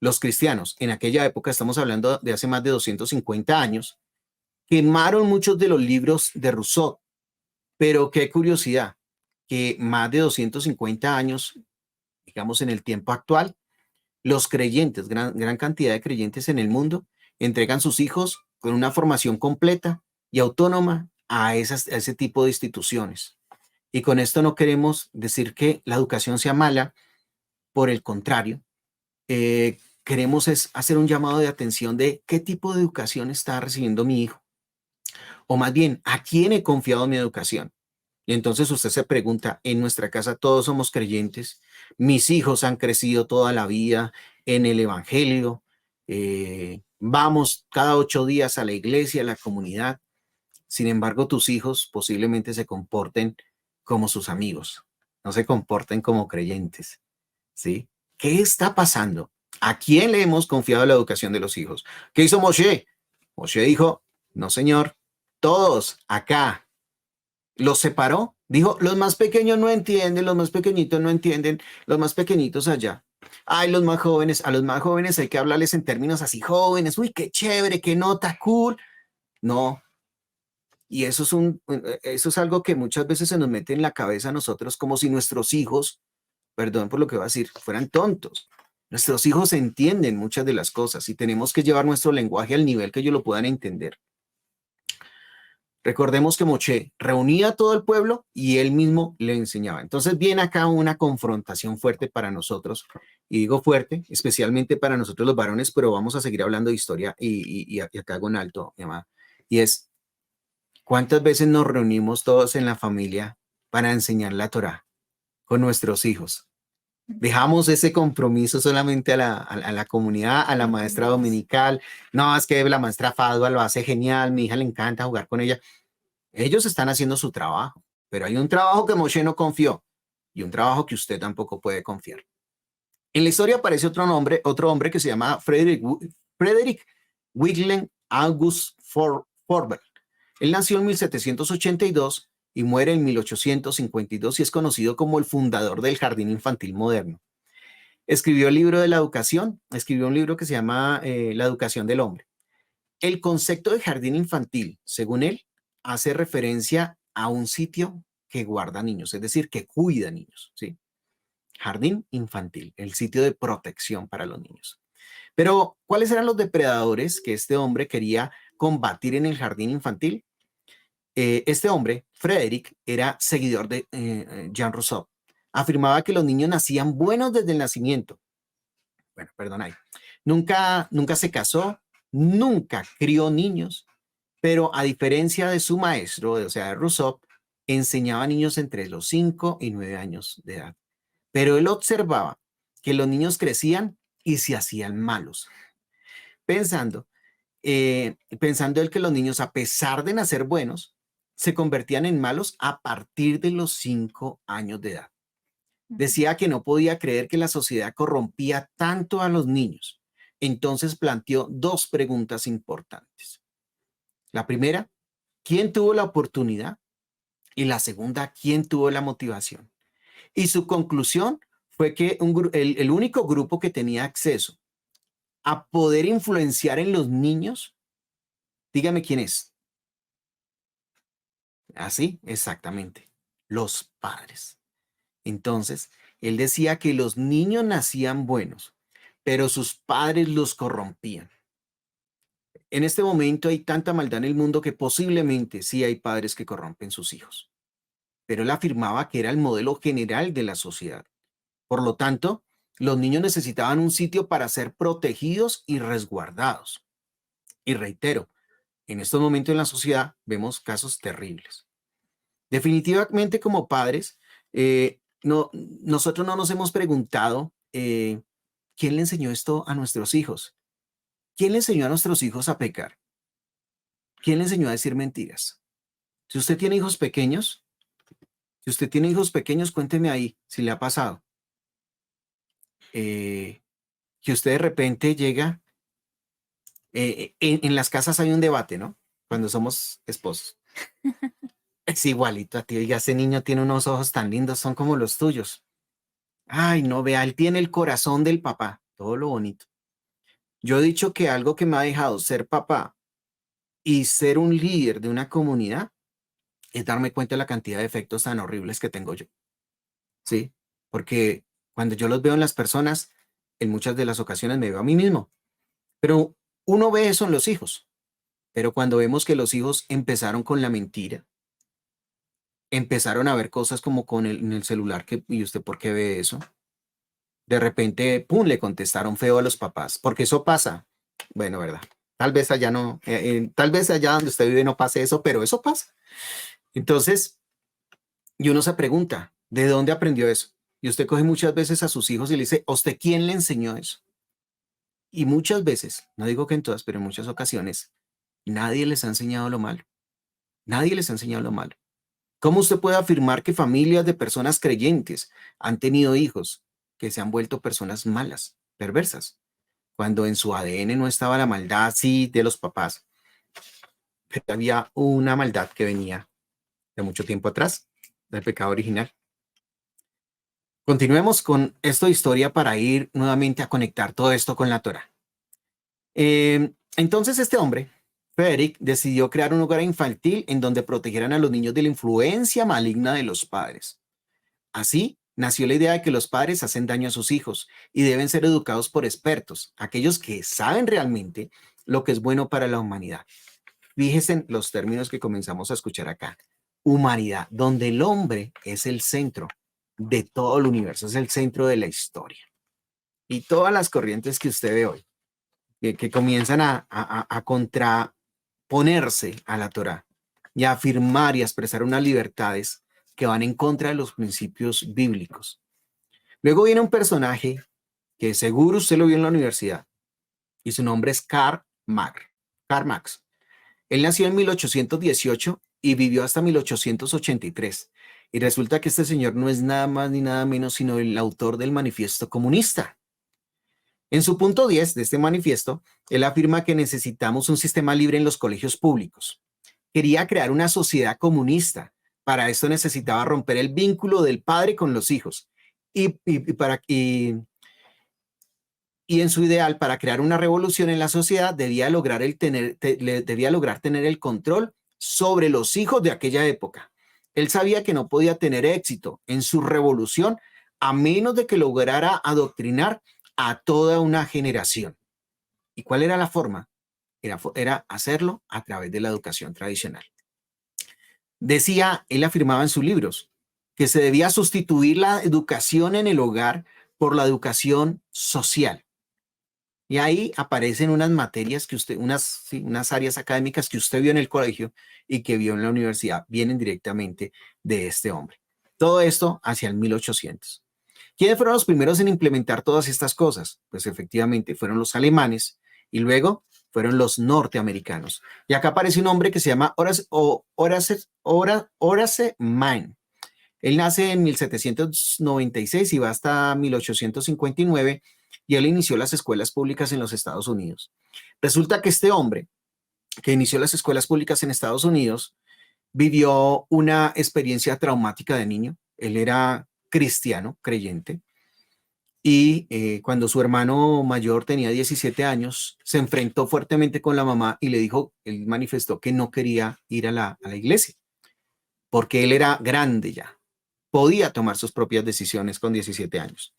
los cristianos, en aquella época, estamos hablando de hace más de 250 años, quemaron muchos de los libros de Rousseau, pero qué curiosidad, que más de 250 años, digamos en el tiempo actual, los creyentes, gran cantidad de creyentes en el mundo, entregan sus hijos con una formación completa y autónoma a ese tipo de instituciones. Y con esto no queremos decir que la educación sea mala, por el contrario, queremos es hacer un llamado de atención de qué tipo de educación está recibiendo mi hijo, o más bien, ¿a quién he confiado mi educación? Y entonces usted se pregunta, en nuestra casa todos somos creyentes, mis hijos han crecido toda la vida en el Evangelio, vamos cada 8 días a la iglesia, a la comunidad. Sin embargo, tus hijos posiblemente se comporten como sus amigos, no se comporten como creyentes, ¿sí? ¿Qué está pasando? ¿A quién le hemos confiado la educación de los hijos? ¿Qué hizo Moshe? Moshe dijo, no señor, todos acá. Los separó. Dijo, los más pequeños no entienden, los más pequeñitos no entienden, los más pequeñitos allá. Ay, los más jóvenes, a los más jóvenes hay que hablarles en términos así jóvenes. Uy, qué chévere, qué nota, cool. No, y eso es algo que muchas veces se nos mete en la cabeza a nosotros como si nuestros hijos, perdón por lo que voy a decir, fueran tontos. Nuestros hijos entienden muchas de las cosas y tenemos que llevar nuestro lenguaje al nivel que ellos lo puedan entender. Recordemos que Moshe reunía a todo el pueblo y él mismo le enseñaba. Entonces viene acá una confrontación fuerte para nosotros, y digo fuerte, especialmente para nosotros los varones, pero vamos a seguir hablando de historia y acá hago un alto, mi amada. Y es, ¿cuántas veces nos reunimos todos en la familia para enseñar la Torá con nuestros hijos? Dejamos ese compromiso solamente a la comunidad, a la maestra Entendemos. dominical. No, es que la maestra Fadua lo hace genial, mi hija le encanta jugar con ella. Ellos están haciendo su trabajo, pero hay un trabajo que Moshe no confió y un trabajo que usted tampoco puede confiar. En la historia aparece otro hombre que se llama Frederick Wilhelm August Forbel. Él nació en 1782 y muere en 1852 y es conocido como el fundador del jardín infantil moderno. Escribió el libro de la educación, escribió un libro que se llama La educación del hombre. El concepto de jardín infantil, según él, hace referencia a un sitio que guarda niños, es decir, que cuida niños, ¿sí? Jardín infantil, el sitio de protección para los niños. Pero, ¿cuáles eran los depredadores que este hombre quería combatir en el jardín infantil? Este hombre, Frederick, era seguidor de Jean Rousseau. Afirmaba que los niños nacían buenos desde el nacimiento. Bueno, perdón ahí. Nunca se casó, nunca crió niños, pero a diferencia de su maestro, o sea, de Rousseau, enseñaba a niños entre los 5 y 9 años de edad. Pero él observaba que los niños crecían y se hacían malos, pensando, pensando él que los niños, a pesar de nacer buenos, se convertían en malos a partir de los 5 años de edad. Decía que no podía creer que la sociedad corrompía tanto a los niños. Entonces planteó dos preguntas importantes. La primera, ¿quién tuvo la oportunidad? Y la segunda, ¿quién tuvo la motivación? Y su conclusión fue que el único grupo que tenía acceso a poder influenciar en los niños, dígame quién es. Así, exactamente, los padres. Entonces, él decía que los niños nacían buenos, pero sus padres los corrompían. En este momento hay tanta maldad en el mundo que posiblemente sí hay padres que corrompen sus hijos, pero él afirmaba que era el modelo general de la sociedad. Por lo tanto, los niños necesitaban un sitio para ser protegidos y resguardados. Y reitero, en estos momentos en la sociedad vemos casos terribles. Definitivamente como padres, nosotros no nos hemos preguntado quién le enseñó esto a nuestros hijos. ¿Quién le enseñó a nuestros hijos a pecar? ¿quién le enseñó a decir mentiras? Si usted tiene hijos pequeños, cuénteme ahí si le ha pasado. Que usted de repente llega, en las casas hay un debate, ¿no? Cuando somos esposos. Es igualito a ti, oiga, ese niño tiene unos ojos tan lindos, son como los tuyos. Ay, no, vea, él tiene el corazón del papá, todo lo bonito. Yo he dicho que algo que me ha dejado ser papá y ser un líder de una comunidad es darme cuenta de la cantidad de efectos tan horribles que tengo yo, ¿sí? Porque cuando yo los veo en las personas, en muchas de las ocasiones me veo a mí mismo, pero uno ve eso en los hijos, pero cuando vemos que los hijos empezaron con la mentira, empezaron a ver cosas como en el celular, que, ¿y usted por qué ve eso? De repente, pum, le contestaron feo a los papás, porque eso pasa. Bueno, ¿verdad? Tal vez allá no, tal vez allá donde usted vive no pase eso, pero eso pasa. Entonces, y uno se pregunta, ¿de dónde aprendió eso? Y usted coge muchas veces a sus hijos y le dice, ¿a usted quién le enseñó eso? Y muchas veces, no digo que en todas, pero en muchas ocasiones, nadie les ha enseñado lo malo. Nadie les ha enseñado lo malo. ¿Cómo usted puede afirmar que familias de personas creyentes han tenido hijos que se han vuelto personas malas, perversas, cuando en su ADN no estaba la maldad, sí, de los papás, pero había una maldad que venía de mucho tiempo atrás, del pecado original? Continuemos con esta historia para ir nuevamente a conectar todo esto con la Torá. Entonces este hombre, Frederick, decidió crear un hogar infantil en donde protegieran a los niños de la influencia maligna de los padres. Así nació la idea de que los padres hacen daño a sus hijos y deben ser educados por expertos, aquellos que saben realmente lo que es bueno para la humanidad. Fíjense en los términos que comenzamos a escuchar acá. Humanidad, donde el hombre es el centro de todo el universo, es el centro de la historia. Y todas las corrientes que usted ve hoy, que comienzan a contraponerse a la Torá y a afirmar y a expresar unas libertades que van en contra de los principios bíblicos. Luego viene un personaje que seguro usted lo vio en la universidad y su nombre es Karl Marx. Karl Marx. Él nació en 1818 y vivió hasta 1883. Y resulta que este señor no es nada más ni nada menos sino el autor del Manifiesto Comunista. En su punto 10 de este manifiesto, él afirma que necesitamos un sistema libre en los colegios públicos. Quería crear una sociedad comunista. Para esto necesitaba romper el vínculo del padre con los hijos. Y en su ideal, para crear una revolución en la sociedad, debía lograr tener el control sobre los hijos de aquella época. Él sabía que no podía tener éxito en su revolución a menos de que lograra adoctrinar a toda una generación. ¿Y cuál era la forma? Era hacerlo a través de la educación tradicional. Él afirmaba en sus libros, que se debía sustituir la educación en el hogar por la educación social. Y ahí aparecen unas materias que unas áreas académicas que usted vio en el colegio y que vio en la universidad, vienen directamente de este hombre. Todo esto hacia el 1800. ¿Quiénes fueron los primeros en implementar todas estas cosas? Pues efectivamente fueron los alemanes y luego fueron los norteamericanos. Y acá aparece un hombre que se llama Horace Mann. Él nace en 1796 y va hasta 1859 y él inició las escuelas públicas en los Estados Unidos. Resulta que este hombre que inició las escuelas públicas en Estados Unidos vivió una experiencia traumática de niño. Él era cristiano, creyente, y cuando su hermano mayor tenía 17 años, se enfrentó fuertemente con la mamá y le dijo, él manifestó que no quería ir a la iglesia, porque él era grande ya, podía tomar sus propias decisiones con 17 años.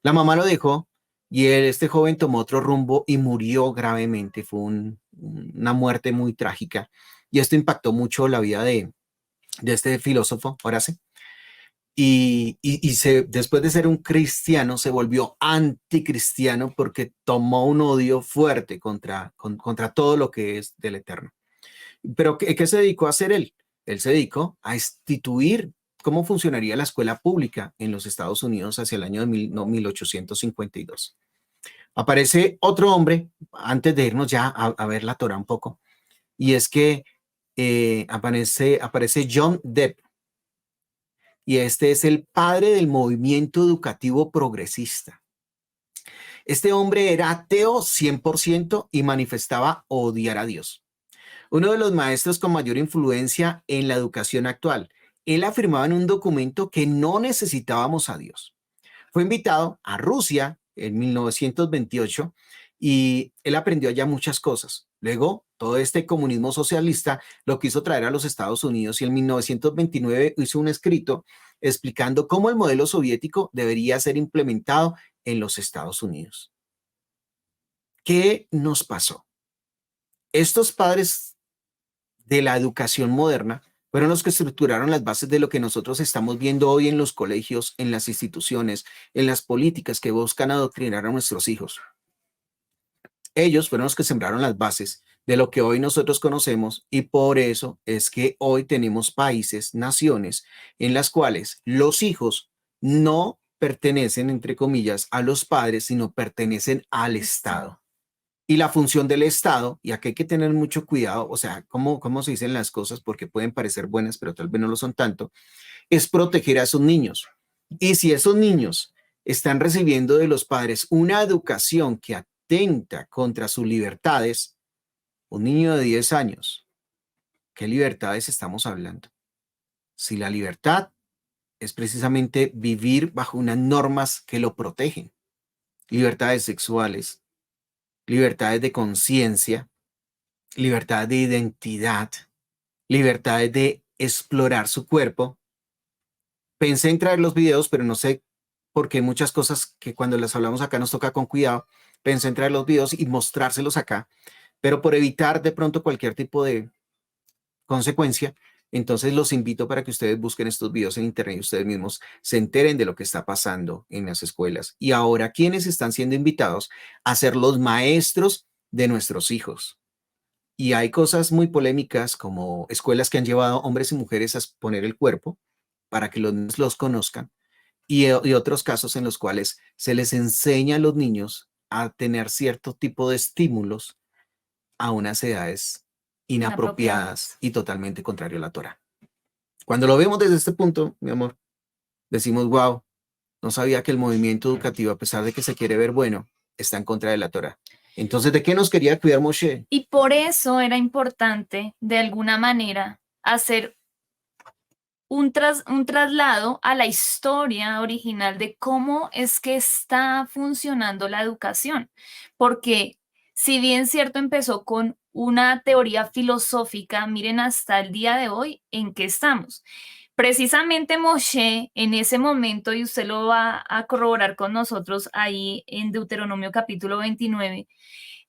La mamá lo dejó y este joven tomó otro rumbo y murió gravemente. Fue una muerte muy trágica y esto impactó mucho la vida de este filósofo, Horace. Después de ser un cristiano, se volvió anticristiano porque tomó un odio fuerte contra todo lo que es del Eterno. Pero ¿qué se dedicó a hacer él? Él se dedicó a instituir cómo funcionaría la escuela pública en los Estados Unidos hacia el año de 1852. Aparece otro hombre, antes de irnos ya a ver la Torá un poco, y es que aparece John Depp, y este es el padre del movimiento educativo progresista. Este hombre era ateo 100% y manifestaba odiar a Dios. Uno de los maestros con mayor influencia en la educación actual. Él afirmaba en un documento que no necesitábamos a Dios. Fue invitado a Rusia en 1928 y él aprendió allá muchas cosas. Luego, todo este comunismo socialista lo quiso traer a los Estados Unidos y en 1929 hizo un escrito explicando cómo el modelo soviético debería ser implementado en los Estados Unidos. ¿Qué nos pasó? Estos padres de la educación moderna fueron los que estructuraron las bases de lo que nosotros estamos viendo hoy en los colegios, en las instituciones, en las políticas que buscan adoctrinar a nuestros hijos. Ellos fueron los que sembraron las bases de lo que hoy nosotros conocemos y por eso es que hoy tenemos países, naciones en las cuales los hijos no pertenecen, entre comillas, a los padres, sino pertenecen al Estado. Y la función del Estado, y aquí hay que tener mucho cuidado, o sea, cómo se dicen las cosas, porque pueden parecer buenas, pero tal vez no lo son tanto, es proteger a esos niños. Y si esos niños están recibiendo de los padres una educación que atenta contra sus libertades, un niño de 10 años, ¿qué libertades estamos hablando? Si la libertad es precisamente vivir bajo unas normas que lo protegen, libertades sexuales, libertades de conciencia, libertad de identidad, libertad de explorar su cuerpo. Pensé en traer los videos, pero no sé por qué muchas cosas que cuando las hablamos acá nos toca con cuidado. Pensé en traer los videos y mostrárselos acá, pero por evitar de pronto cualquier tipo de consecuencia, entonces los invito para que ustedes busquen estos videos en internet y ustedes mismos se enteren de lo que está pasando en las escuelas. Y ahora, ¿quiénes están siendo invitados a ser los maestros de nuestros hijos? Y hay cosas muy polémicas como escuelas que han llevado hombres y mujeres a exponer el cuerpo para que los niños los conozcan y otros casos en los cuales se les enseña a los niños a tener cierto tipo de estímulos a unas edades inapropiadas Inapropiadas. y totalmente contrario a la Torá. Cuando lo vemos desde este punto, mi amor, decimos, wow, no sabía que el movimiento educativo, a pesar de que se quiere ver bueno, está en contra de la Torá. Entonces, ¿de qué nos quería cuidar Moshe? Y por eso era importante, de alguna manera, hacer un traslado a la historia original de cómo es que está funcionando la educación. Porque si bien cierto empezó con una teoría filosófica, miren hasta el día de hoy en qué estamos. Precisamente Moshe en ese momento, y usted lo va a corroborar con nosotros ahí en Deuteronomio capítulo 29,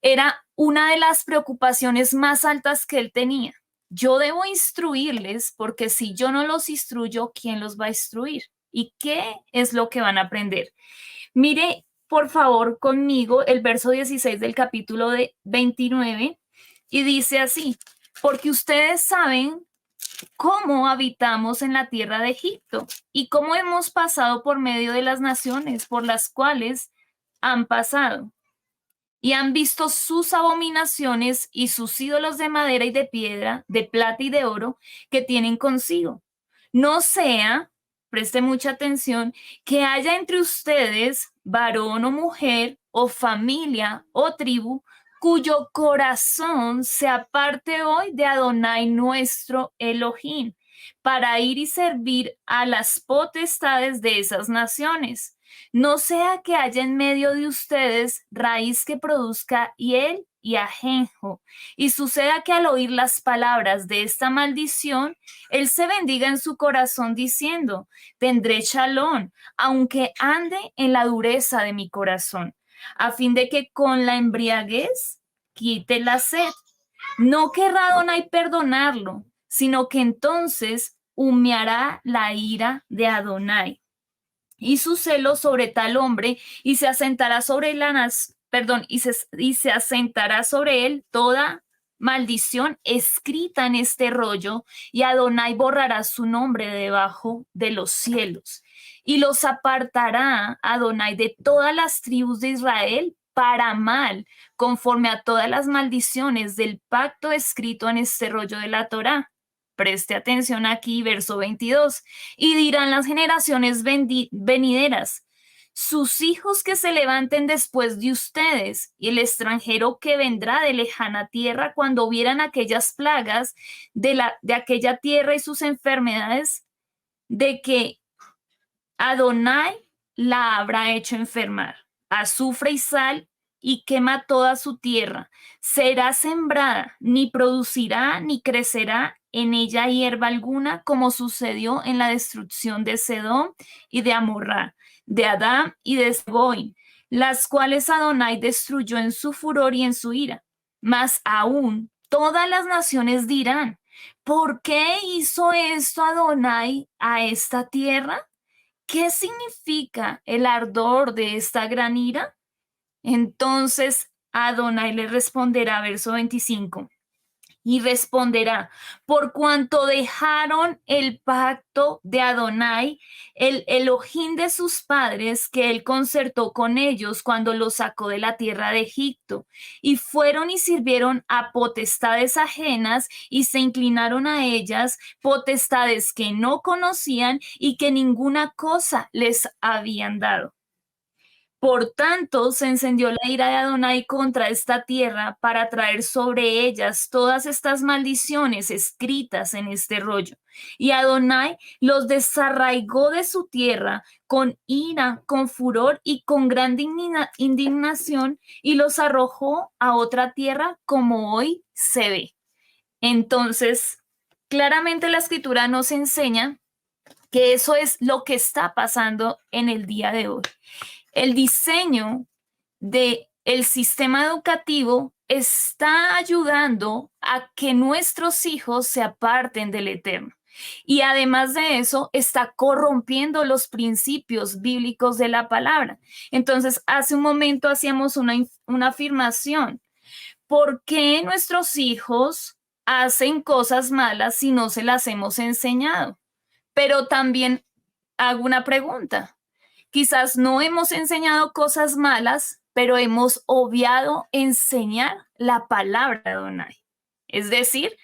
era una de las preocupaciones más altas que él tenía. Yo debo instruirles porque si yo no los instruyo, ¿quién los va a instruir? ¿Y qué es lo que van a aprender? Mire, por favor, conmigo el verso 16 del capítulo 29 y dice así, porque ustedes saben cómo habitamos en la tierra de Egipto y cómo hemos pasado por medio de las naciones por las cuales han pasado y han visto sus abominaciones y sus ídolos de madera y de piedra, de plata y de oro que tienen consigo. No sea, preste mucha atención, que haya entre ustedes varón o mujer o familia o tribu cuyo corazón se aparte hoy de Adonai nuestro Elohim para ir y servir a las potestades de esas naciones. No sea que haya en medio de ustedes raíz que produzca hiel y ajenjo, y suceda que al oír las palabras de esta maldición, él se bendiga en su corazón diciendo, tendré shalom, aunque ande en la dureza de mi corazón, a fin de que con la embriaguez quite la sed. No querrá Adonai perdonarlo, sino que entonces humeará la ira de Adonai y su celo sobre tal hombre y se asentará sobre y se asentará sobre él toda maldición escrita en este rollo y Adonai borrará su nombre debajo de los cielos y los apartará Adonai de todas las tribus de Israel para mal, conforme a todas las maldiciones del pacto escrito en este rollo de la Torá. Preste atención aquí, verso 22. Y dirán las generaciones venideras, sus hijos que se levanten después de ustedes, y el extranjero que vendrá de lejana tierra cuando vieran aquellas plagas de aquella tierra y sus enfermedades, de que Adonai la habrá hecho enfermar, azufre y sal, y quema toda su tierra. Será sembrada, ni producirá ni crecerá en ella hierba alguna, como sucedió en la destrucción de Sedom y de Amorrá, de Adán y de Seboim, las cuales Adonai destruyó en su furor y en su ira. Mas aún todas las naciones dirán, ¿por qué hizo esto Adonai a esta tierra? ¿Qué significa el ardor de esta gran ira? Entonces Adonai le responderá, verso 25, y responderá, por cuanto dejaron el pacto de Adonai, el Elohim de sus padres, que él concertó con ellos cuando los sacó de la tierra de Egipto, y fueron y sirvieron a potestades ajenas y se inclinaron a ellas, potestades que no conocían y que ninguna cosa les habían dado. Por tanto, se encendió la ira de Adonai contra esta tierra para traer sobre ellas todas estas maldiciones escritas en este rollo. Y Adonai los desarraigó de su tierra con ira, con furor y con gran indignación, y los arrojó a otra tierra como hoy se ve. Entonces, claramente la escritura nos enseña que eso es lo que está pasando en el día de hoy. El diseño del sistema educativo está ayudando a que nuestros hijos se aparten del Eterno. Y además de eso, está corrompiendo los principios bíblicos de la palabra. Entonces, hace un momento hacíamos una afirmación. ¿Por qué nuestros hijos hacen cosas malas si no se las hemos enseñado? Pero también hago una pregunta. Quizás no hemos enseñado cosas malas, pero hemos obviado enseñar la palabra de Adonai. Es decir,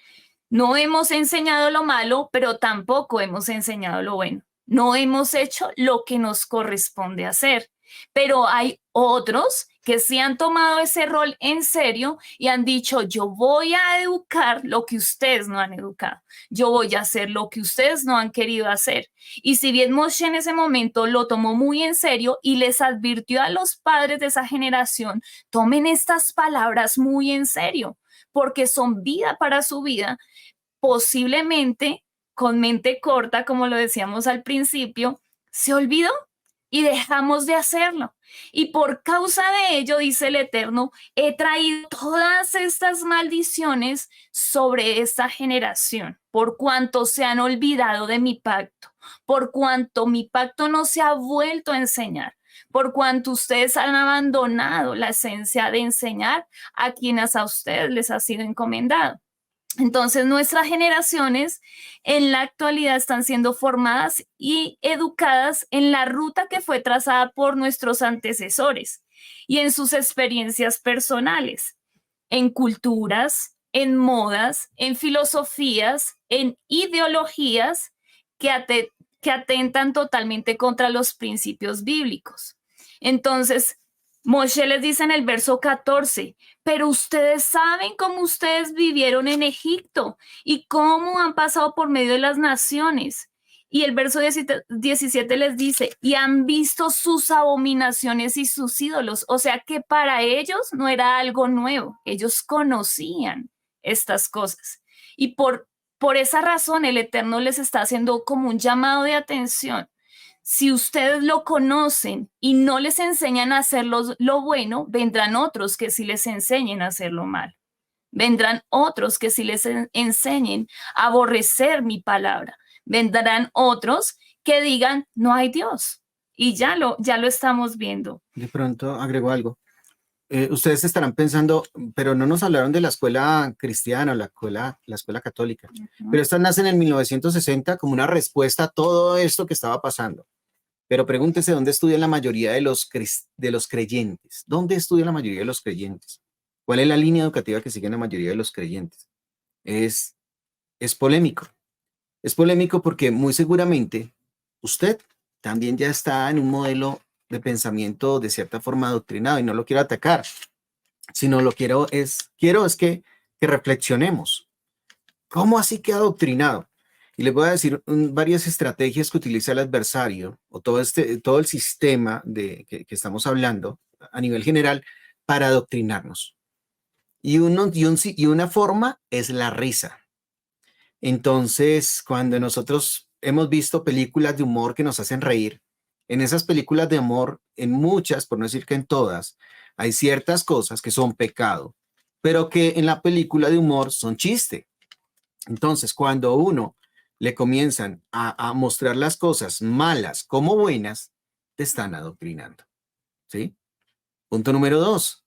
no hemos enseñado lo malo, pero tampoco hemos enseñado lo bueno. No hemos hecho lo que nos corresponde hacer. Pero hay otros que sí han tomado ese rol en serio y han dicho, yo voy a educar lo que ustedes no han educado. Yo voy a hacer lo que ustedes no han querido hacer. Y si bien Moshe en ese momento lo tomó muy en serio y les advirtió a los padres de esa generación, tomen estas palabras muy en serio, porque son vida para su vida, posiblemente con mente corta, como lo decíamos al principio, se olvidó y dejamos de hacerlo. Y por causa de ello, dice el Eterno, he traído todas estas maldiciones sobre esta generación, por cuanto se han olvidado de mi pacto, por cuanto mi pacto no se ha vuelto a enseñar, por cuanto ustedes han abandonado la esencia de enseñar a quienes a ustedes les ha sido encomendado. Entonces, nuestras generaciones en la actualidad están siendo formadas y educadas en la ruta que fue trazada por nuestros antecesores y en sus experiencias personales, en culturas, en modas, en filosofías, en ideologías que atentan totalmente contra los principios bíblicos. Entonces, Moshe les dice en el verso 14, pero ustedes saben cómo ustedes vivieron en Egipto y cómo han pasado por medio de las naciones. Y el verso 17 les dice, y han visto sus abominaciones y sus ídolos. O sea que para ellos no era algo nuevo, ellos conocían estas cosas. Y por esa razón el Eterno les está haciendo como un llamado de atención. Si ustedes lo conocen y no les enseñan a hacer lo bueno, vendrán otros que sí les enseñen a hacer lo malo. Vendrán otros que sí les enseñen a aborrecer mi palabra. Vendrán otros que digan, no hay Dios. Y ya lo estamos viendo. De pronto agregó algo. Ustedes estarán pensando, pero no nos hablaron de la escuela cristiana o la escuela católica. Pero estas nacen en 1960 como una respuesta a todo esto que estaba pasando. Pero pregúntese dónde estudian la mayoría de los creyentes. ¿Dónde estudian la mayoría de los creyentes? ¿Cuál es la línea educativa que siguen la mayoría de los creyentes? Es, es polémico. Es polémico porque muy seguramente usted también ya está en un modelo de pensamiento de cierta forma adoctrinado y no lo quiero atacar, sino lo quiero es que reflexionemos. ¿Cómo así que adoctrinado? Y les voy a decir varias estrategias que utiliza el adversario o todo el sistema que estamos hablando a nivel general para adoctrinarnos. Y una forma es la risa. Entonces, cuando nosotros hemos visto películas de humor que nos hacen reír, en esas películas de humor, en muchas, por no decir que en todas, hay ciertas cosas que son pecado, pero que en la película de humor son chiste. Entonces, cuando a uno le comienzan a mostrar las cosas malas como buenas, te están adoctrinando. ¿Sí? Punto número dos.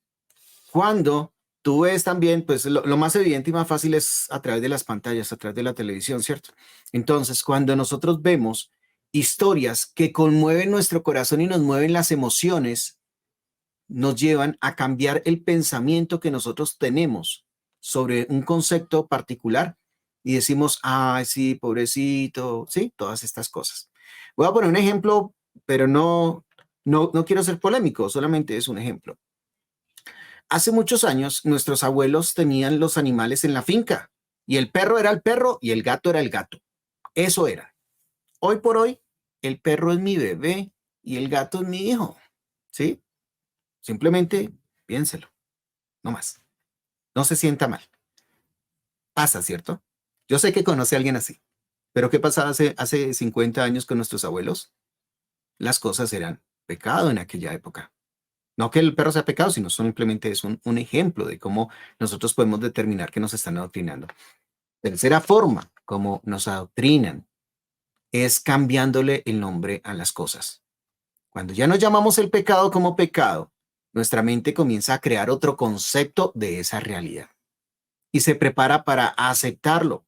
Cuando tú ves también, pues lo más evidente y más fácil es a través de las pantallas, a través de la televisión, ¿cierto? Entonces, cuando nosotros vemos historias que conmueven nuestro corazón y nos mueven las emociones, nos llevan a cambiar el pensamiento que nosotros tenemos sobre un concepto particular y decimos, ay, sí, pobrecito, sí, todas estas cosas. Voy a poner un ejemplo, pero no quiero ser polémico, solamente es un ejemplo. Hace muchos años, nuestros abuelos tenían los animales en la finca y el perro era el perro y el gato era el gato. Eso era. Hoy por hoy, el perro es mi bebé y el gato es mi hijo. ¿Sí? Simplemente piénselo, no más. No se sienta mal. Pasa, ¿cierto? Yo sé que conoce a alguien así, pero ¿qué pasaba hace 50 años con nuestros abuelos? Las cosas eran pecado en aquella época. No que el perro sea pecado, sino simplemente es un ejemplo de cómo nosotros podemos determinar que nos están adoctrinando. Tercera forma, como nos adoctrinan, es cambiándole el nombre a las cosas. Cuando ya no llamamos el pecado como pecado, nuestra mente comienza a crear otro concepto de esa realidad y se prepara para aceptarlo.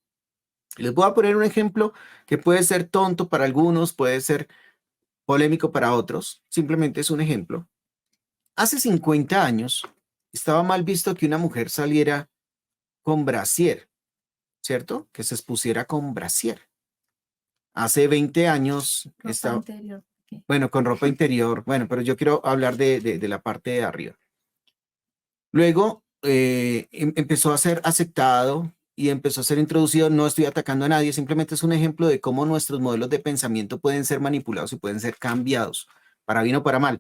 Les voy a poner un ejemplo que puede ser tonto para algunos, puede ser polémico para otros, simplemente es un ejemplo. Hace 50 años estaba mal visto que una mujer saliera con brasier, ¿cierto? Que se expusiera con brasier. Hace 20 años Ropa interior. Ok. bueno, con ropa interior, bueno, pero yo quiero hablar de la parte de arriba. Luego empezó a ser aceptado y empezó a ser introducido. No estoy atacando a nadie, simplemente es un ejemplo de cómo nuestros modelos de pensamiento pueden ser manipulados y pueden ser cambiados, para bien o para mal.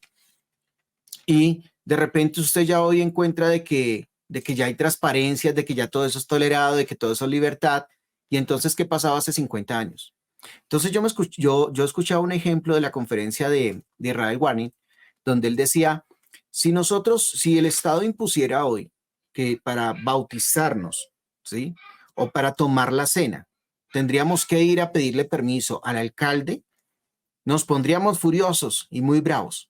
Y de repente usted ya hoy encuentra de que ya hay transparencias, de que ya todo eso es tolerado, de que todo eso es libertad. Y entonces, ¿qué pasaba hace 50 años? Entonces yo escuchaba un ejemplo de la conferencia de Israel Warning, donde él decía, si el Estado impusiera hoy que para bautizarnos, ¿sí? O para tomar la cena, tendríamos que ir a pedirle permiso al alcalde, nos pondríamos furiosos y muy bravos,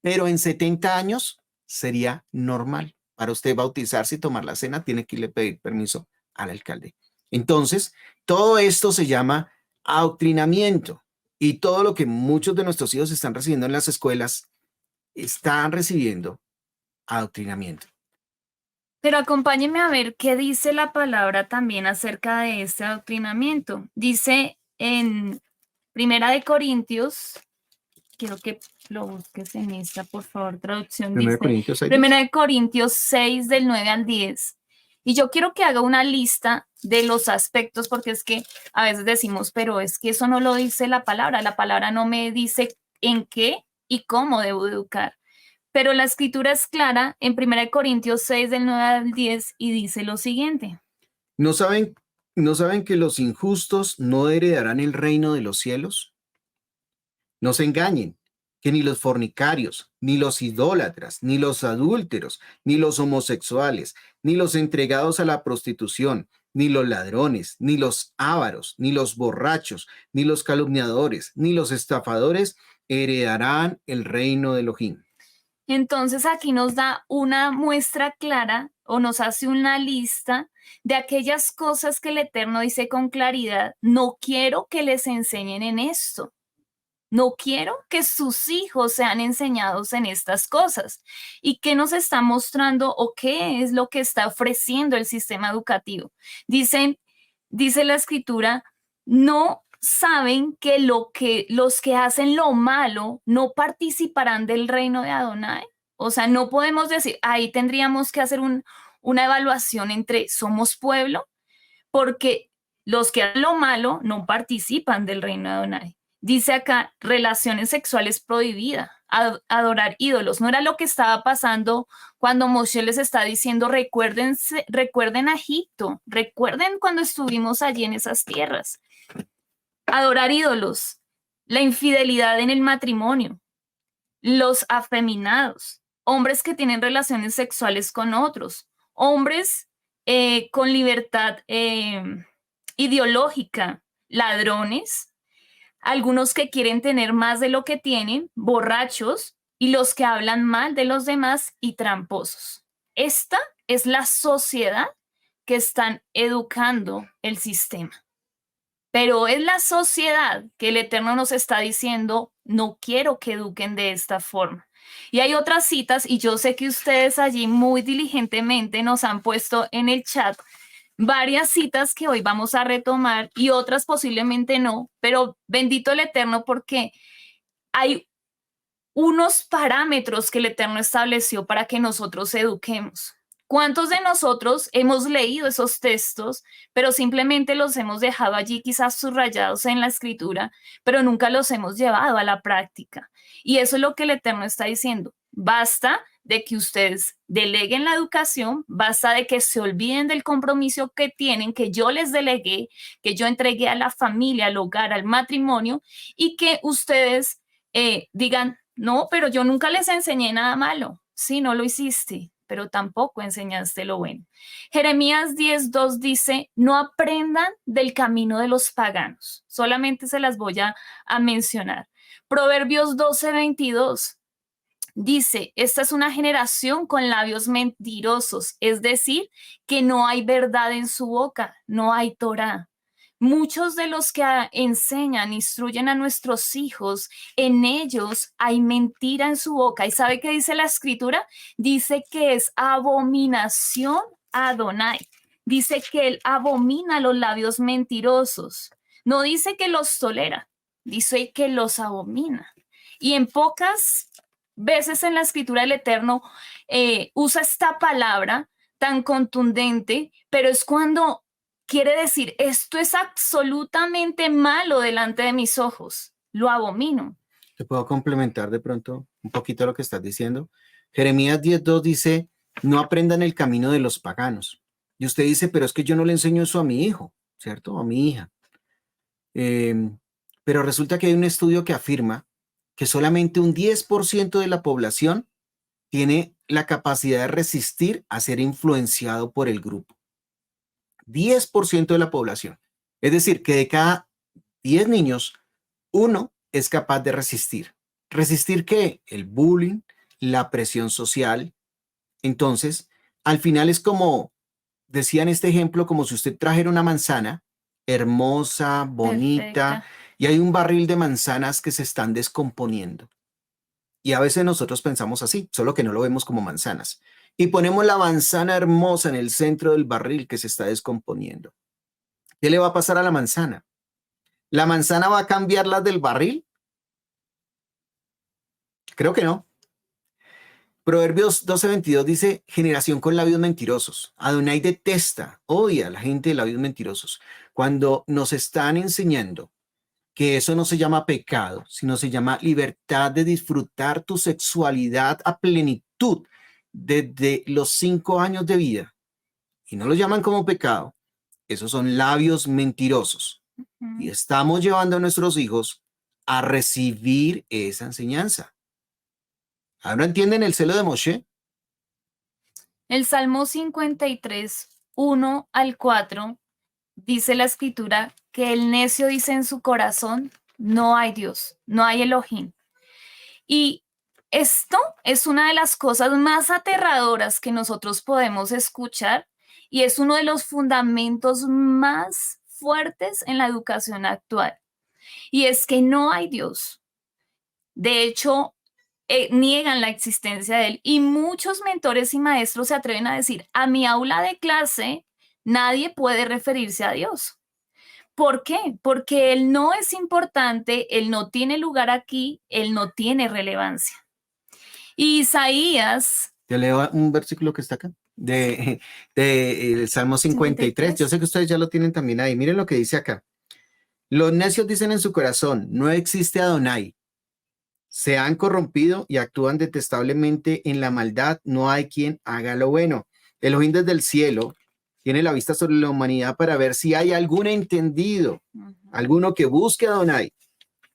pero en 70 años sería normal. Para usted bautizarse y tomar la cena, tiene que irle a pedir permiso al alcalde. Entonces, todo esto se llama adoctrinamiento y todo lo que muchos de nuestros hijos están recibiendo en las escuelas están recibiendo adoctrinamiento. Pero acompáñeme a ver qué dice la palabra también acerca de este adoctrinamiento. Dice en Primera de Corintios, quiero que lo busques en esta, por favor, traducción, 1 dice Corintios 6. Primera de Corintios 6 del 9 al 10. Y yo quiero que haga una lista de los aspectos, porque es que a veces decimos, pero es que eso no lo dice la palabra no me dice en qué y cómo debo educar. Pero la escritura es clara en 1 Corintios 6 del 9 al 10 y dice lo siguiente. ¿No saben, no saben que los injustos no heredarán el reino de los cielos? No se engañen, que ni los fornicarios, ni los idólatras, ni los adúlteros, ni los homosexuales, ni los entregados a la prostitución, ni los ladrones, ni los ávaros, ni los borrachos, ni los calumniadores, ni los estafadores heredarán el reino de Elohim. Entonces aquí nos da una muestra clara o nos hace una lista de aquellas cosas que el Eterno dice con claridad, no quiero que les enseñen en esto. No quiero que sus hijos sean enseñados en estas cosas. ¿Y qué nos está mostrando o qué es lo que está ofreciendo el sistema educativo? Dice la escritura, no saben que los que hacen lo malo no participarán del reino de Adonai. O sea, no podemos decir, ahí tendríamos que hacer una evaluación entre somos pueblo, porque los que hacen lo malo no participan del reino de Adonai. Dice acá, relaciones sexuales prohibidas, adorar ídolos. No era lo que estaba pasando cuando Moshe les está diciendo, recuerden a Egipto, recuerden cuando estuvimos allí en esas tierras. Adorar ídolos, la infidelidad en el matrimonio, los afeminados, hombres que tienen relaciones sexuales con otros, hombres con libertad ideológica, ladrones, algunos que quieren tener más de lo que tienen, borrachos y los que hablan mal de los demás y tramposos. Esta es la sociedad que están educando el sistema. Pero es la sociedad que el Eterno nos está diciendo, no quiero que eduquen de esta forma. Y hay otras citas, y yo sé que ustedes allí muy diligentemente nos han puesto en el chat varias citas que hoy vamos a retomar y otras posiblemente no, pero bendito el Eterno porque hay unos parámetros que el Eterno estableció para que nosotros eduquemos. ¿Cuántos de nosotros hemos leído esos textos, pero simplemente los hemos dejado allí quizás subrayados en la escritura, pero nunca los hemos llevado a la práctica? Y eso es lo que el Eterno está diciendo. Basta de que ustedes deleguen la educación, basta de que se olviden del compromiso que tienen, que yo les delegué, que yo entregué a la familia, al hogar, al matrimonio, y que ustedes digan, no, pero yo nunca les enseñé nada malo. Sí, no lo hiciste, pero tampoco enseñaste lo bueno. Jeremías 10:2 dice, no aprendan del camino de los paganos. Solamente se las voy a mencionar. Proverbios 12:22 dice, esta es una generación con labios mentirosos, es decir, que no hay verdad en su boca, no hay Torah. Muchos de los que enseñan, instruyen a nuestros hijos, en ellos hay mentira en su boca. ¿Y sabe qué dice la escritura? Dice que es abominación a Adonai. Dice que él abomina los labios mentirosos. No dice que los tolera, dice que los abomina. Y en pocas veces en la escritura el Eterno usa esta palabra tan contundente, pero es cuando quiere decir, esto es absolutamente malo delante de mis ojos, lo abomino. ¿Te puedo complementar de pronto un poquito lo que estás diciendo? Jeremías 10:2 dice, no aprendan el camino de los paganos. Y usted dice, pero es que yo no le enseño eso a mi hijo, ¿cierto? A mi hija. Pero resulta que hay un estudio que afirma que solamente un 10% de la población tiene la capacidad de resistir a ser influenciado por el grupo. 10% de la población. Es decir, que de cada 10 niños, uno es capaz de resistir. ¿Resistir qué? El bullying, la presión social. Entonces, al final es como, decía en este ejemplo, como si usted trajera una manzana hermosa, bonita, Perfecta. y hay un barril de manzanas que se están descomponiendo. Y a veces nosotros pensamos así, solo que no lo vemos como manzanas. Y ponemos la manzana hermosa en el centro del barril que se está descomponiendo. ¿Qué le va a pasar a la manzana? ¿La manzana va a cambiar las del barril? Creo que no. Proverbios 12:22 dice, generación con labios mentirosos. Adonai detesta, odia a la gente de labios mentirosos. Cuando nos están enseñando que eso no se llama pecado, sino se llama libertad de disfrutar tu sexualidad a plenitud desde los 5 años de vida, y no lo llaman como pecado, esos son labios mentirosos. Y estamos llevando a nuestros hijos a recibir esa enseñanza. ¿Ahora entienden el celo de Moshe? El Salmo 53, 1 al 4, dice la escritura que el necio dice en su corazón, no hay Dios, no hay Elohim. Y esto es una de las cosas más aterradoras que nosotros podemos escuchar y es uno de los fundamentos más fuertes en la educación actual. Y es que no hay Dios. De hecho, niegan la existencia de él. Y muchos mentores y maestros se atreven a decir, a mi aula de clase nadie puede referirse a Dios. ¿Por qué? Porque él no es importante, él no tiene lugar aquí, él no tiene relevancia. Y Isaías Te leo un versículo que está acá, el Salmo 53. Yo 53. sé que ustedes ya lo tienen también ahí. Miren lo que dice acá. Los necios dicen en su corazón, no existe Adonai. Se han corrompido y actúan detestablemente en la maldad. No hay quien haga lo bueno. Elohim desde el cielo tiene la vista sobre la humanidad para ver si hay algún entendido, alguno que busque a Adonai.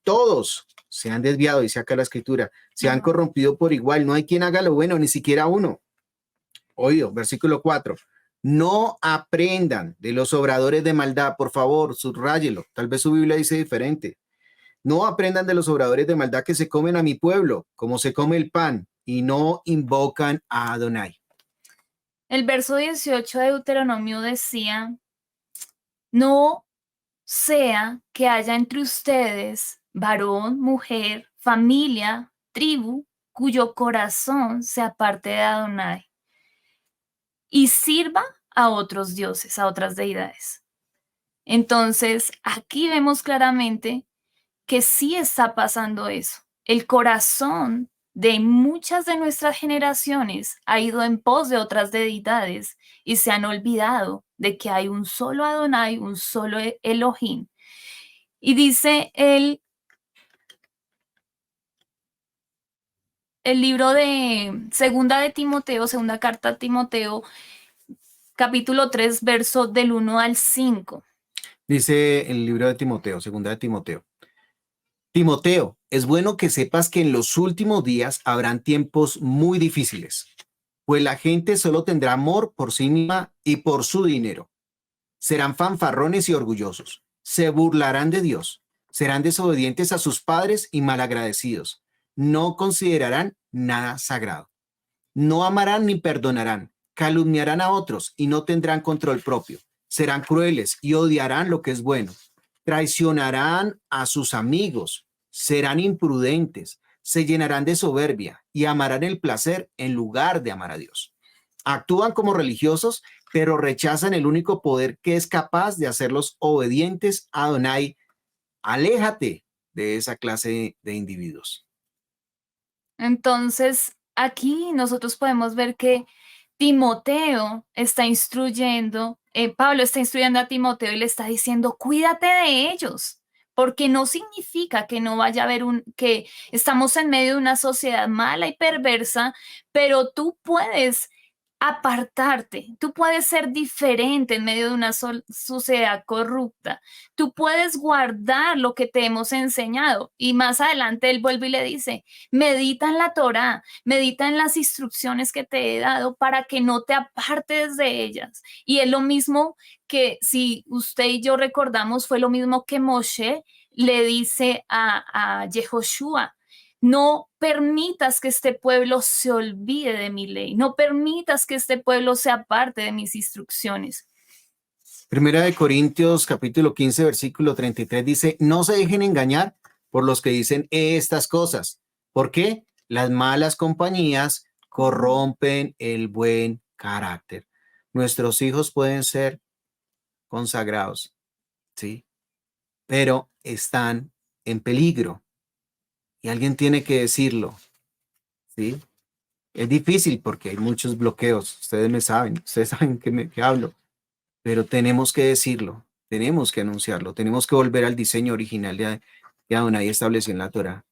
Todos se han desviado, dice acá la escritura, se han corrompido por igual. No hay quien haga lo bueno, ni siquiera uno. Oído, versículo 4. No aprendan de los obradores de maldad, por favor, subráyelo. Tal vez su Biblia dice diferente. No aprendan de los obradores de maldad que se comen a mi pueblo, como se come el pan, y no invocan a Adonai. El verso 18 de Deuteronomio decía, no sea que haya entre ustedes varón, mujer, familia, tribu, cuyo corazón se aparte de Adonai y sirva a otros dioses, a otras deidades. Entonces, aquí vemos claramente que sí está pasando eso. El corazón de muchas de nuestras generaciones ha ido en pos de otras deidades y se han olvidado de que hay un solo Adonai, un solo Elohim. Y dice el libro de segunda carta a Timoteo, capítulo 3, verso del 1 al 5. Dice el libro de Timoteo, segunda de Timoteo. Timoteo, es bueno que sepas que en los últimos días habrán tiempos muy difíciles, pues la gente solo tendrá amor por sí misma y por su dinero. Serán fanfarrones y orgullosos, se burlarán de Dios, serán desobedientes a sus padres y malagradecidos, no considerarán nada sagrado, no amarán ni perdonarán, calumniarán a otros y no tendrán control propio, serán crueles y odiarán lo que es bueno, traicionarán a sus amigos, serán imprudentes, se llenarán de soberbia y amarán el placer en lugar de amar a Dios. Actúan como religiosos, pero rechazan el único poder que es capaz de hacerlos obedientes a Adonai. Aléjate de esa clase de individuos. Entonces, aquí nosotros podemos ver que Timoteo está instruyendo, Pablo está instruyendo a Timoteo y le está diciendo, cuídate de ellos, porque no significa que no vaya a haber que estamos en medio de una sociedad mala y perversa, pero tú puedes apartarte, tú puedes ser diferente en medio de una sociedad corrupta, tú puedes guardar lo que te hemos enseñado. Y más adelante él vuelve y le dice, medita en la Torá, medita en las instrucciones que te he dado para que no te apartes de ellas. Y es lo mismo que, si usted y yo recordamos, fue lo mismo que Moshe le dice a Yehoshua. No permitas que este pueblo se olvide de mi ley. No permitas que este pueblo se aparte de mis instrucciones. Primera de Corintios, capítulo 15, versículo 33 dice, no se dejen engañar por los que dicen estas cosas. ¿Por qué? Las malas compañías corrompen el buen carácter. Nuestros hijos pueden ser consagrados, ¿sí? Pero están en peligro y alguien tiene que decirlo, ¿sí? Es difícil porque hay muchos bloqueos, ustedes saben que hablo, pero tenemos que decirlo, tenemos que anunciarlo, tenemos que volver al diseño original que Adonai estableció en la Torá.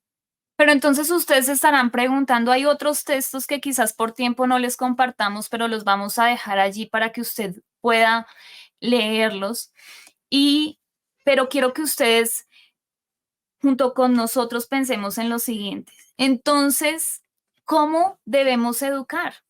Pero entonces ustedes se estarán preguntando, hay otros textos que quizás por tiempo no les compartamos, pero los vamos a dejar allí para que usted pueda leerlos. Pero quiero que ustedes junto con nosotros pensemos en lo siguiente. Entonces, ¿cómo debemos educar?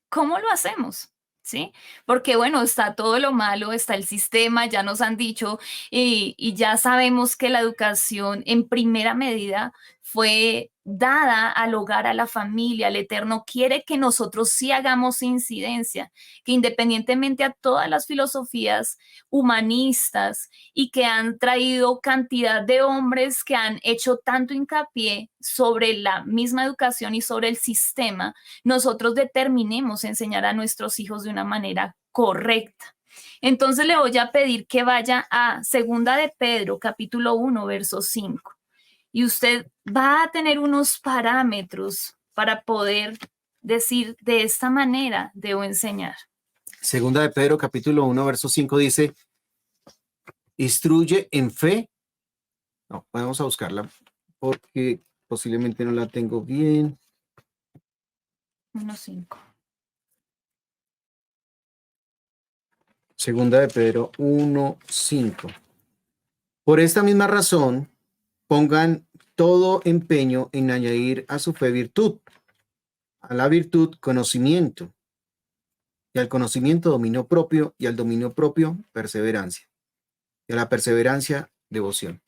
¿Cómo lo hacemos? ¿Sí? Porque bueno, está todo lo malo, está el sistema, ya nos han dicho y ya sabemos que la educación en primera medida fue dada al hogar, a la familia. El Eterno quiere que nosotros sí hagamos incidencia, que independientemente a todas las filosofías humanistas y que han traído cantidad de hombres que han hecho tanto hincapié sobre la misma educación y sobre el sistema, nosotros determinemos enseñar a nuestros hijos de una manera correcta. Entonces le voy a pedir que vaya a Segunda de Pedro, capítulo 1, verso 5. Y usted va a tener unos parámetros para poder decir de esta manera debo enseñar. Segunda de Pedro, capítulo 1, verso 5 dice, instruye en fe. No, vamos a buscarla porque posiblemente no la tengo bien. 1:5. Segunda de Pedro 1:5. Por esta misma razón, pongan todo empeño en añadir a su fe virtud, a la virtud conocimiento, y al conocimiento dominio propio, y al dominio propio perseverancia, y a la perseverancia devoción.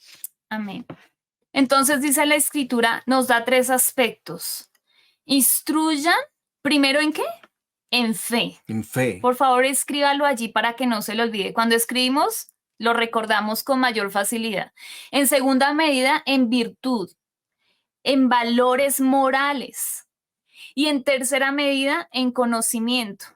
Amén. Entonces dice la escritura, nos da 3 aspectos. Instruyan, primero ¿en qué? En fe. En fe. Por favor, escríbalo allí para que no se lo olvide. Cuando escribimos, lo recordamos con mayor facilidad. En segunda medida, en virtud, en valores morales. Y en tercera medida, en conocimiento.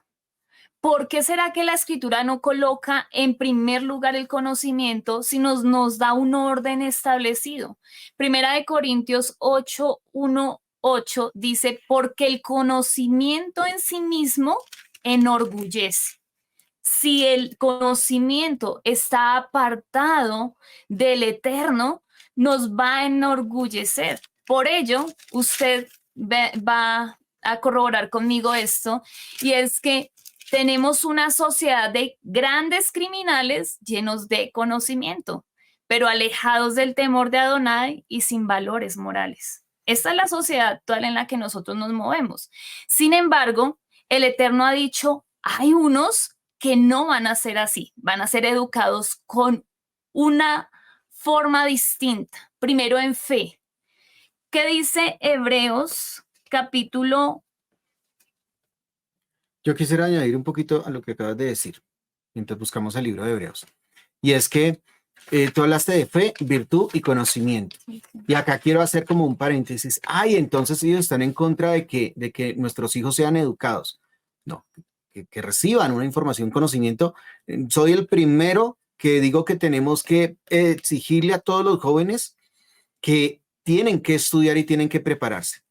¿Por qué será que la escritura no coloca en primer lugar el conocimiento si nos da un orden establecido? Primera de Corintios 8:1-8 dice, porque el conocimiento en sí mismo enorgullece. Si el conocimiento está apartado del Eterno, nos va a enorgullecer. Por ello, usted va a corroborar conmigo esto, y es que tenemos una sociedad de grandes criminales llenos de conocimiento, pero alejados del temor de Adonai y sin valores morales. Esta es la sociedad actual en la que nosotros nos movemos. Sin embargo, el Eterno ha dicho, hay unos que no van a ser así, van a ser educados con una forma distinta, primero en fe. ¿Qué dice Hebreos capítulo? Yo quisiera añadir un poquito a lo que acabas de decir, mientras buscamos el libro de Hebreos. Y es que tú hablaste de fe, virtud y conocimiento. Y acá quiero hacer como un paréntesis. Ay, entonces ellos están en contra de que nuestros hijos sean educados. No, que reciban una información, conocimiento. Soy el primero que digo que tenemos que exigirle a todos los jóvenes que tienen que estudiar y tienen que prepararse.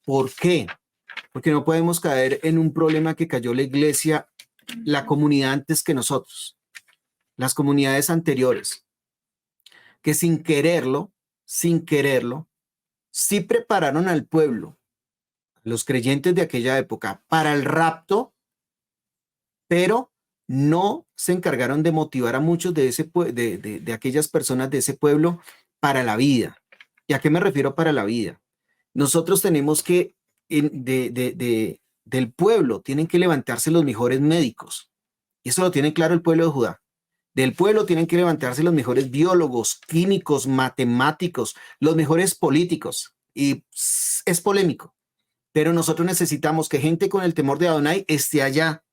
¿Por qué? Porque no podemos caer en un problema que cayó la iglesia, la comunidad antes que nosotros, las comunidades anteriores, que sin quererlo, sí prepararon al pueblo, los creyentes de aquella época, para el rapto, pero no se encargaron de motivar a muchos de aquellas personas de ese pueblo para la vida. ¿Y a qué me refiero para la vida? Nosotros tenemos que, del pueblo, tienen que levantarse los mejores médicos. Y eso lo tiene claro el pueblo de Judá. Del pueblo tienen que levantarse los mejores biólogos, químicos, matemáticos, los mejores políticos. Y es polémico, pero nosotros necesitamos que gente con el temor de Adonai esté allá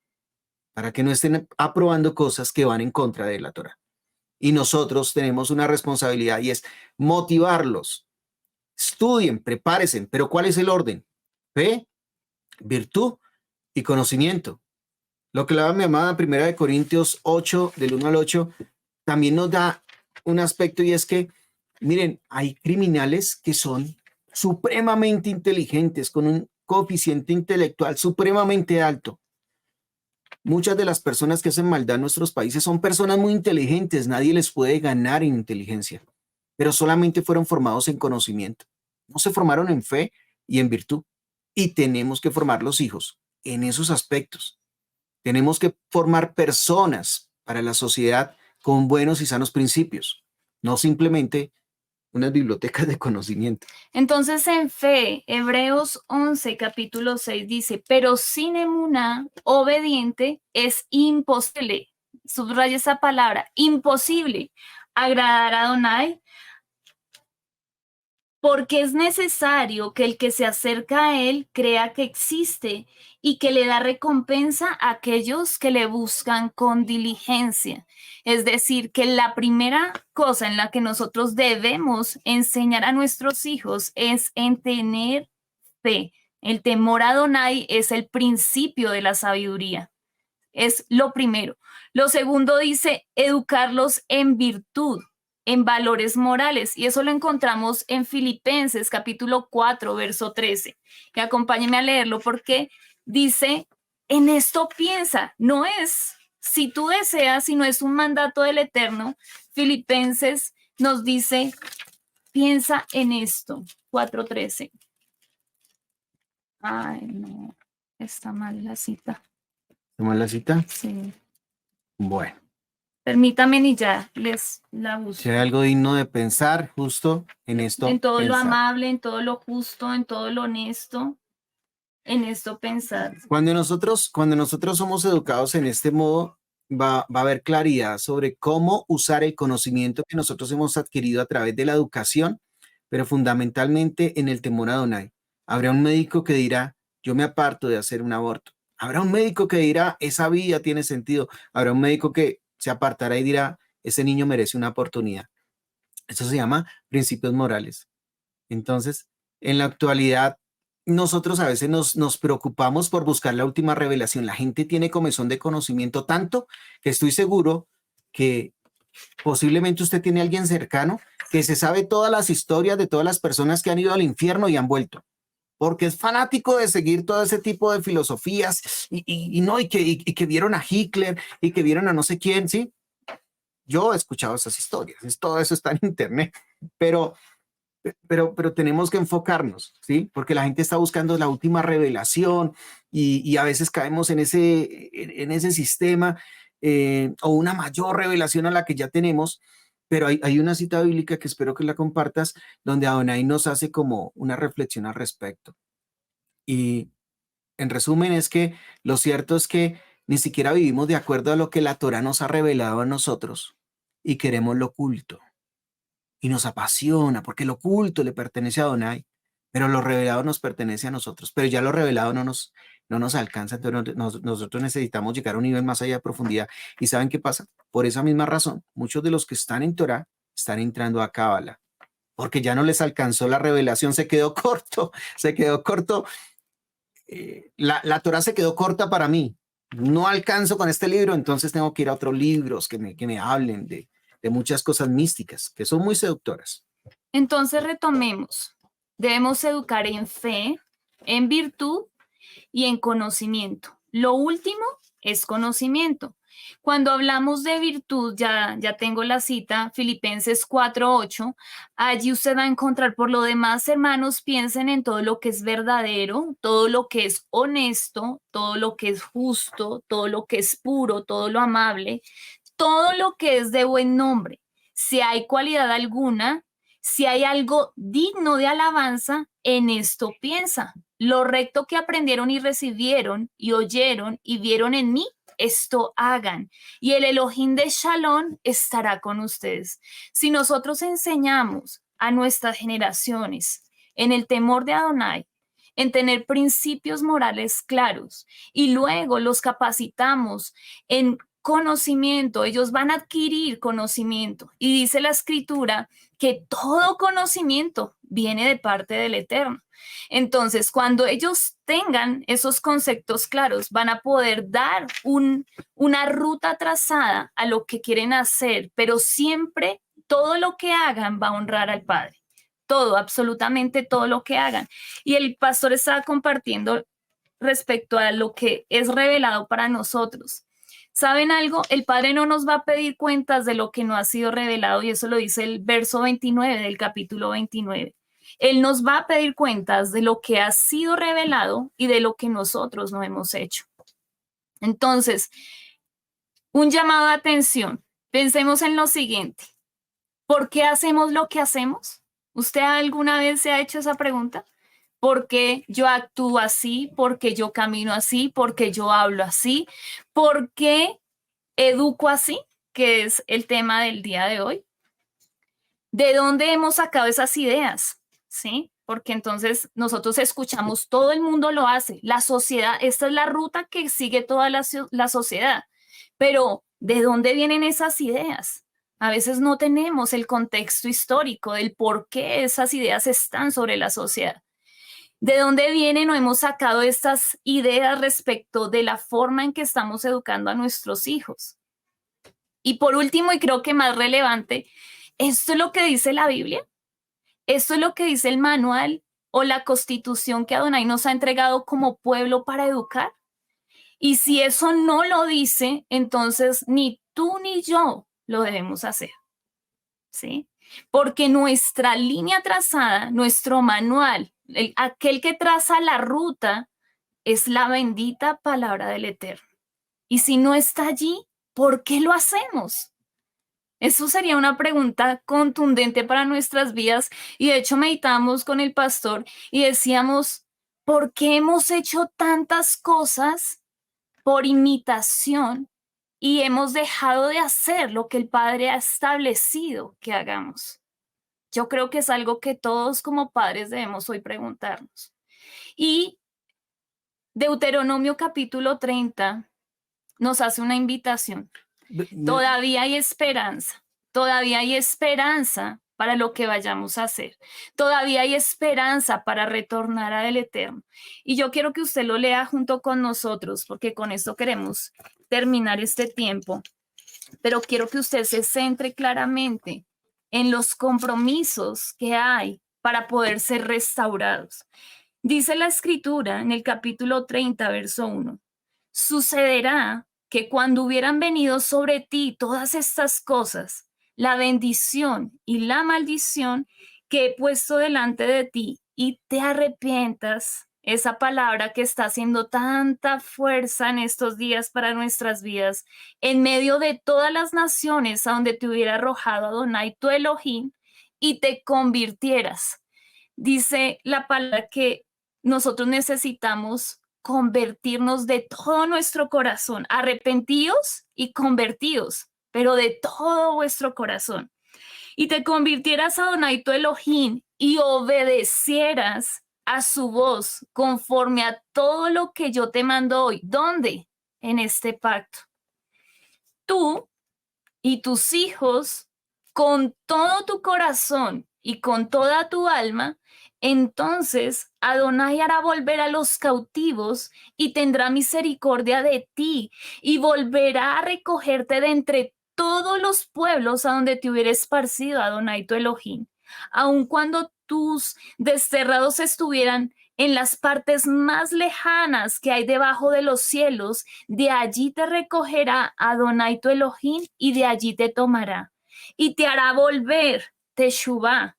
para que no estén aprobando cosas que van en contra de la Torah. Y nosotros tenemos una responsabilidad y es motivarlos. Estudien, prepárense, pero ¿cuál es el orden? Fe, virtud y conocimiento. Lo que la mi amada Primera de Corintios 8, del 1 al 8, también nos da un aspecto, y es que, miren, hay criminales que son supremamente inteligentes, con un coeficiente intelectual supremamente alto. Muchas de las personas que hacen maldad en nuestros países son personas muy inteligentes, nadie les puede ganar en inteligencia, pero solamente fueron formados en conocimiento. No se formaron en fe y en virtud. Y tenemos que formar los hijos en esos aspectos. Tenemos que formar personas para la sociedad con buenos y sanos principios, no simplemente unas bibliotecas de conocimiento. Entonces en fe, Hebreos 11, capítulo 6 dice, pero sin emuná, obediente, es imposible, subraya esa palabra, imposible, agradar a Adonai, porque es necesario que el que se acerca a él crea que existe y que le da recompensa a aquellos que le buscan con diligencia. Es decir, que la primera cosa en la que nosotros debemos enseñar a nuestros hijos es en tener fe. El temor a Adonai es el principio de la sabiduría. Es lo primero. Lo segundo dice educarlos en virtud, en valores morales. Y eso lo encontramos en Filipenses capítulo 4, verso 13. Y acompáñenme a leerlo porque dice, en esto piensa, no es, si tú deseas, si no es un mandato del Eterno, Filipenses nos dice, piensa en esto, 4:13. Ay, no, está mal la cita. ¿Toma la cita? Sí. Bueno, Permítame y ya les la si hay busco. algo digno de pensar, justo en En esto, todo lo pensar. amable, en todo lo justo, en todo lo honesto, en esto pensar. Cuando nosotros somos educados en este modo, va a haber claridad sobre cómo usar el conocimiento que nosotros hemos adquirido a través de la educación, pero fundamentalmente en el temor a Adonai. Habrá un médico que dirá, yo me aparto de hacer un aborto. Habrá un médico que dirá, esa vida tiene sentido. Habrá un médico que se apartará y dirá, ese niño merece una oportunidad. Eso se llama principios morales. Entonces, en la actualidad, nosotros a veces nos preocupamos por buscar la última revelación. La gente tiene comezón de conocimiento tanto que estoy seguro que posiblemente usted tiene a alguien cercano que se sabe todas las historias de todas las personas que han ido al infierno y han vuelto, porque es fanático de seguir todo ese tipo de filosofías y no, y que vieron a Hitler y que vieron a no sé quién, ¿sí? Yo he escuchado esas historias, todo eso está en internet, pero pero tenemos que enfocarnos, ¿sí? Porque la gente está buscando la última revelación y a veces caemos en ese sistema o una mayor revelación a la que ya tenemos, pero hay una cita bíblica que espero que la compartas, donde Adonai nos hace como una reflexión al respecto. Y en resumen es que lo cierto es que ni siquiera vivimos de acuerdo a lo que la Torah nos ha revelado a nosotros y queremos lo oculto y nos apasiona, porque lo oculto le pertenece a Adonai, pero lo revelado nos pertenece a nosotros, pero ya lo revelado no nos alcanza, entonces nosotros necesitamos llegar a un nivel más allá de profundidad. ¿Y saben qué pasa? Por esa misma razón, muchos de los que están en Torah están entrando a Cábala, porque ya no les alcanzó la revelación, se quedó corto, se quedó corto. La Torah se quedó corta para mí. No alcanzo con este libro, entonces tengo que ir a otros libros que me hablen de muchas cosas místicas, que son muy seductoras. Entonces retomemos. Debemos educar en fe, en virtud y en conocimiento. Lo último es conocimiento. Cuando hablamos de virtud, ya tengo la cita, Filipenses 4:8, allí usted va a encontrar, por lo demás, hermanos, piensen en todo lo que es verdadero, todo lo que es honesto, todo lo que es justo, todo lo que es puro, todo lo amable, todo lo que es de buen nombre. Si hay cualidad alguna, si hay algo digno de alabanza, en esto piensa. Lo recto que aprendieron y recibieron y oyeron y vieron en mí, esto hagan. Y el Elohim de Shalom estará con ustedes. Si nosotros enseñamos a nuestras generaciones en el temor de Adonai, en tener principios morales claros y luego los capacitamos en conocimiento, ellos van a adquirir conocimiento. Y dice la escritura que todo conocimiento viene de parte del Eterno. Entonces, cuando ellos tengan esos conceptos claros, van a poder dar una ruta trazada a lo que quieren hacer, pero siempre todo lo que hagan va a honrar al Padre. Todo, absolutamente todo lo que hagan. Y el pastor estaba compartiendo respecto a lo que es revelado para nosotros. ¿Saben algo? El Padre no nos va a pedir cuentas de lo que no ha sido revelado y eso lo dice el verso 29 del capítulo 29. Él nos va a pedir cuentas de lo que ha sido revelado y de lo que nosotros no hemos hecho. Entonces, un llamado de atención. Pensemos en lo siguiente. ¿Por qué hacemos lo que hacemos? ¿Usted alguna vez se ha hecho esa pregunta? ¿Por qué yo actúo así? ¿Por qué yo camino así? ¿Por qué yo hablo así? ¿Por qué educo así? Que es el tema del día de hoy. ¿De dónde hemos sacado esas ideas? ¿sí? Porque entonces nosotros escuchamos, todo el mundo lo hace, la sociedad, esta es la ruta que sigue toda la sociedad, pero ¿de dónde vienen esas ideas? A veces no tenemos el contexto histórico del por qué esas ideas están sobre la sociedad. ¿De dónde vienen o hemos sacado estas ideas respecto de la forma en que estamos educando a nuestros hijos? Y por último, y creo que más relevante, ¿esto es lo que dice la Biblia? ¿Esto es lo que dice el manual o la constitución que Adonai nos ha entregado como pueblo para educar? Y si eso no lo dice, entonces ni tú ni yo lo debemos hacer, ¿sí? Porque nuestra línea trazada, nuestro manual, aquel que traza la ruta, es la bendita palabra del Eterno. Y si no está allí, ¿por qué lo hacemos? Eso sería una pregunta contundente para nuestras vidas y de hecho meditamos con el pastor y decíamos, ¿por qué hemos hecho tantas cosas por imitación y hemos dejado de hacer lo que el Padre ha establecido que hagamos? Yo creo que es algo que todos como padres debemos hoy preguntarnos. Y Deuteronomio capítulo 30 nos hace una invitación. Todavía hay esperanza, todavía hay esperanza para lo que vayamos a hacer. Todavía hay esperanza para retornar al Eterno. Y yo quiero que usted lo lea junto con nosotros, porque con esto queremos terminar este tiempo. Pero quiero que usted se centre claramente en los compromisos que hay para poder ser restaurados. Dice la escritura en el capítulo 30, verso 1. Sucederá que cuando hubieran venido sobre ti todas estas cosas, la bendición y la maldición que he puesto delante de ti, y te arrepientas, esa palabra que está haciendo tanta fuerza en estos días para nuestras vidas, en medio de todas las naciones a donde te hubiera arrojado Adonai tu Elohim, y te convirtieras. Dice la palabra que nosotros necesitamos convertirnos de todo nuestro corazón, arrepentidos y convertidos, pero de todo vuestro corazón. Y te convirtieras a Adonai tu Elohim y obedecieras a su voz conforme a todo lo que yo te mando hoy. ¿Dónde? En este pacto. Tú y tus hijos, con todo tu corazón y con toda tu alma, entonces Adonai hará volver a los cautivos y tendrá misericordia de ti y volverá a recogerte de entre todos los pueblos a donde te hubiera esparcido Adonai tu Elohim, aun cuando tus desterrados estuvieran en las partes más lejanas que hay debajo de los cielos. De allí te recogerá Adonai tu Elohim y de allí te tomará y te hará volver Teshuvá,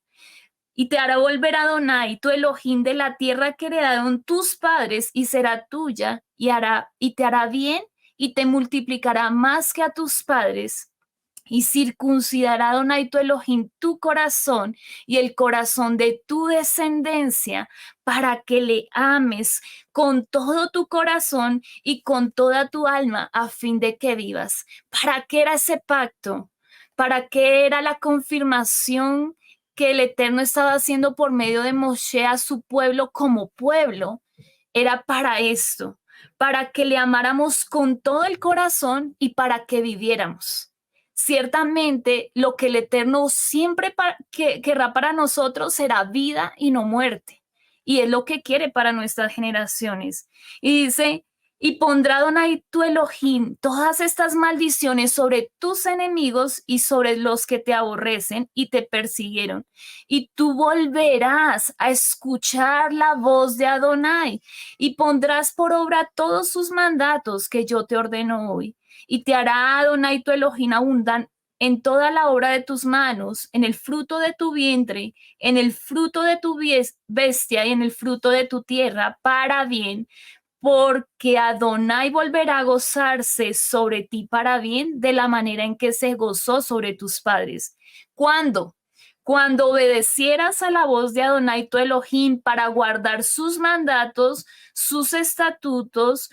y te hará volver Adonai tu Elohim de la tierra que heredaron tus padres y será tuya y te hará bien y te multiplicará más que a tus padres. Y circuncidará Adonai tu Elohim tu corazón y el corazón de tu descendencia, para que le ames con todo tu corazón y con toda tu alma, a fin de que vivas. ¿Para qué era ese pacto? ¿Para qué era la confirmación que el Eterno estaba haciendo por medio de Moshe a su pueblo como pueblo? Era para esto, para que le amáramos con todo el corazón y para que viviéramos. Ciertamente, lo que el Eterno siempre querrá para nosotros será vida y no muerte. Y es lo que quiere para nuestras generaciones. Y dice, y pondrá Adonai tu Elohim todas estas maldiciones sobre tus enemigos y sobre los que te aborrecen y te persiguieron. Y tú volverás a escuchar la voz de Adonai y pondrás por obra todos sus mandatos que yo te ordeno hoy. Y te hará Adonai tu Elohim abundar en toda la obra de tus manos, en el fruto de tu vientre, en el fruto de tu bestia y en el fruto de tu tierra, para bien, porque Adonai volverá a gozarse sobre ti para bien de la manera en que se gozó sobre tus padres. ¿Cuándo? Cuando obedecieras a la voz de Adonai tu Elohim para guardar sus mandatos, sus estatutos,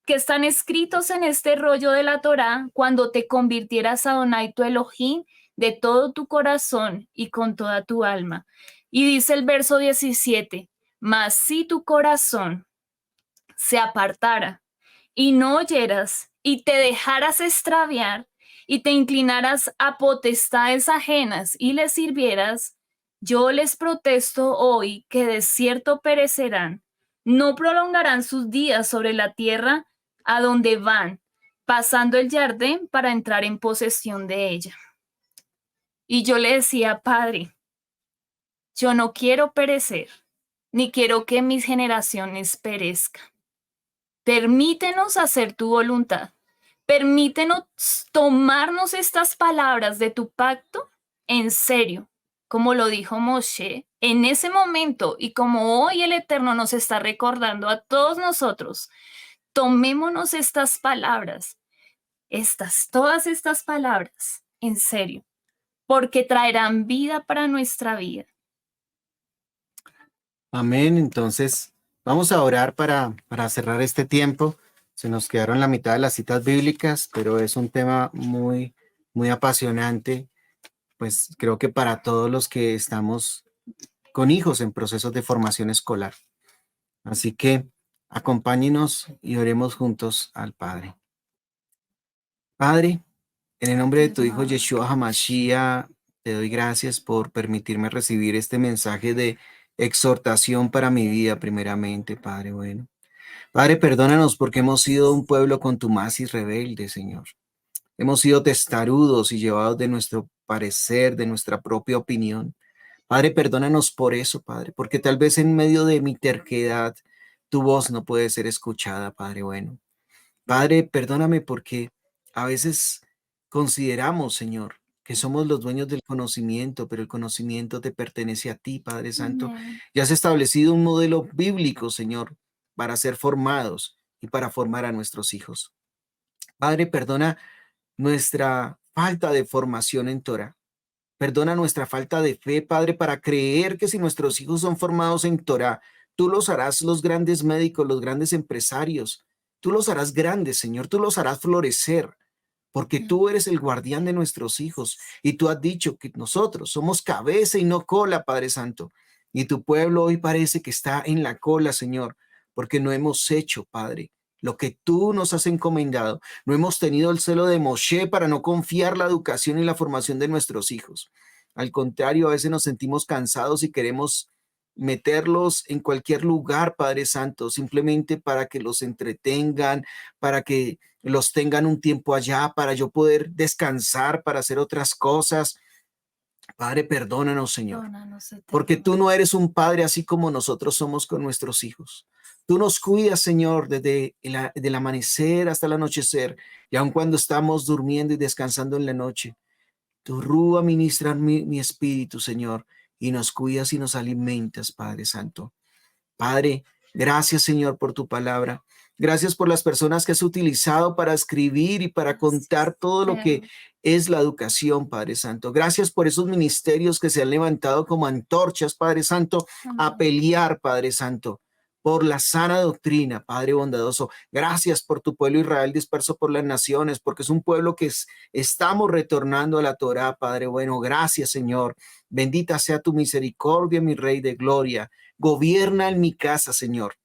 que están escritos en este rollo de la Torá, cuando te convirtieras a Adonai tu Elohim, de todo tu corazón y con toda tu alma. Y dice el verso 17, mas si tu corazón se apartara y no oyeras y te dejaras extraviar y te inclinaras a potestades ajenas y les sirvieras, yo les protesto hoy que de cierto perecerán, no prolongarán sus días sobre la tierra a donde van, pasando el Jardín para entrar en posesión de ella. Y yo le decía, Padre, yo no quiero perecer, ni quiero que mis generaciones perezcan. Permítenos hacer tu voluntad. Permítenos tomarnos estas palabras de tu pacto en serio, como lo dijo Moshe en ese momento y como hoy el Eterno nos está recordando a todos nosotros. Tomémonos estas palabras, todas estas palabras en serio, porque traerán vida para nuestra vida. Amén. Entonces, vamos a orar para cerrar este tiempo. Se nos quedaron la mitad de las citas bíblicas, pero es un tema muy, muy apasionante. Pues creo que para todos los que estamos con hijos en procesos de formación escolar. Así que acompáñenos y oremos juntos al Padre. Padre, en el nombre de tu Hijo Yeshua HaMashiach, te doy gracias por permitirme recibir este mensaje de exhortación para mi vida, primeramente, Padre bueno. Padre, perdónanos porque hemos sido un pueblo contumaz y rebelde, Señor. Hemos sido testarudos y llevados de nuestro parecer, de nuestra propia opinión. Padre, perdónanos por eso, Padre, porque tal vez en medio de mi terquedad tu voz no puede ser escuchada, Padre bueno. Padre, perdóname porque a veces consideramos, Señor, que somos los dueños del conocimiento, pero el conocimiento te pertenece a ti, Padre Santo. Amén. Y has establecido un modelo bíblico, Señor, para ser formados y para formar a nuestros hijos. Padre, perdona nuestra falta de formación en Torah. Perdona nuestra falta de fe, Padre, para creer que si nuestros hijos son formados en Torah, tú los harás los grandes médicos, los grandes empresarios. Tú los harás grandes, Señor. Tú los harás florecer, porque tú eres el guardián de nuestros hijos. Y tú has dicho que nosotros somos cabeza y no cola, Padre Santo. Y tu pueblo hoy parece que está en la cola, Señor, porque no hemos hecho, Padre, lo que tú nos has encomendado. No hemos tenido el celo de Moshe para no confiar la educación y la formación de nuestros hijos. Al contrario, a veces nos sentimos cansados y queremos meterlos en cualquier lugar, Padre Santo, simplemente para que los entretengan, para que los tengan un tiempo allá, para yo poder descansar, para hacer otras cosas. Padre, perdónanos, Señor, porque tú no eres un padre así como nosotros somos con nuestros hijos. Tú nos cuidas, Señor, desde el amanecer hasta el anochecer, y aun cuando estamos durmiendo y descansando en la noche. Tu rúa ministra mi espíritu, Señor, y nos cuidas y nos alimentas, Padre Santo. Padre, gracias, Señor, por tu palabra. Gracias por las personas que has utilizado para escribir y para contar todo lo que es la educación, Padre Santo. Gracias por esos ministerios que se han levantado como antorchas, Padre Santo, a pelear, Padre Santo, por la sana doctrina, Padre bondadoso. Gracias por tu pueblo Israel disperso por las naciones, porque es un pueblo que estamos retornando a la Torá, Padre bueno. Gracias, Señor. Bendita sea tu misericordia, mi Rey de gloria. Gobierna en mi casa, Señor.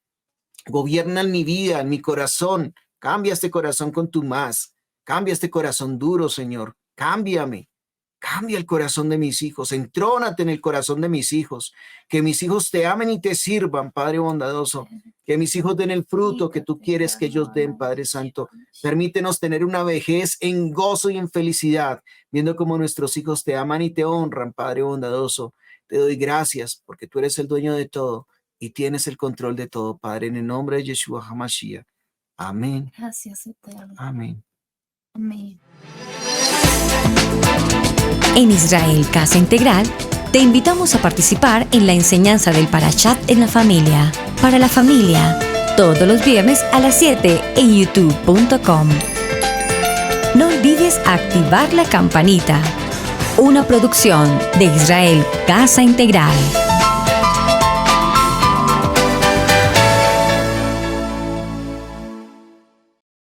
Gobierna en mi vida, en mi corazón. Cambia este corazón con tu más. Cambia este corazón duro, Señor. Cámbiame. Cambia el corazón de mis hijos. Entrónate en el corazón de mis hijos. Que mis hijos te amen y te sirvan, Padre bondadoso. Que mis hijos den el fruto que tú quieres que ellos den, Padre Santo. Permítenos tener una vejez en gozo y en felicidad, viendo cómo nuestros hijos te aman y te honran, Padre bondadoso. Te doy gracias porque tú eres el dueño de todo y tienes el control de todo, Padre, en el nombre de Yeshua HaMashiach. Amén. Gracias, Eterno. Amén. Amén. En Israel Casa Integral, te invitamos a participar en la enseñanza del Parashat en la familia. Para la familia, todos los viernes a las 7 en youtube.com. No olvides activar la campanita. Una producción de Israel Casa Integral.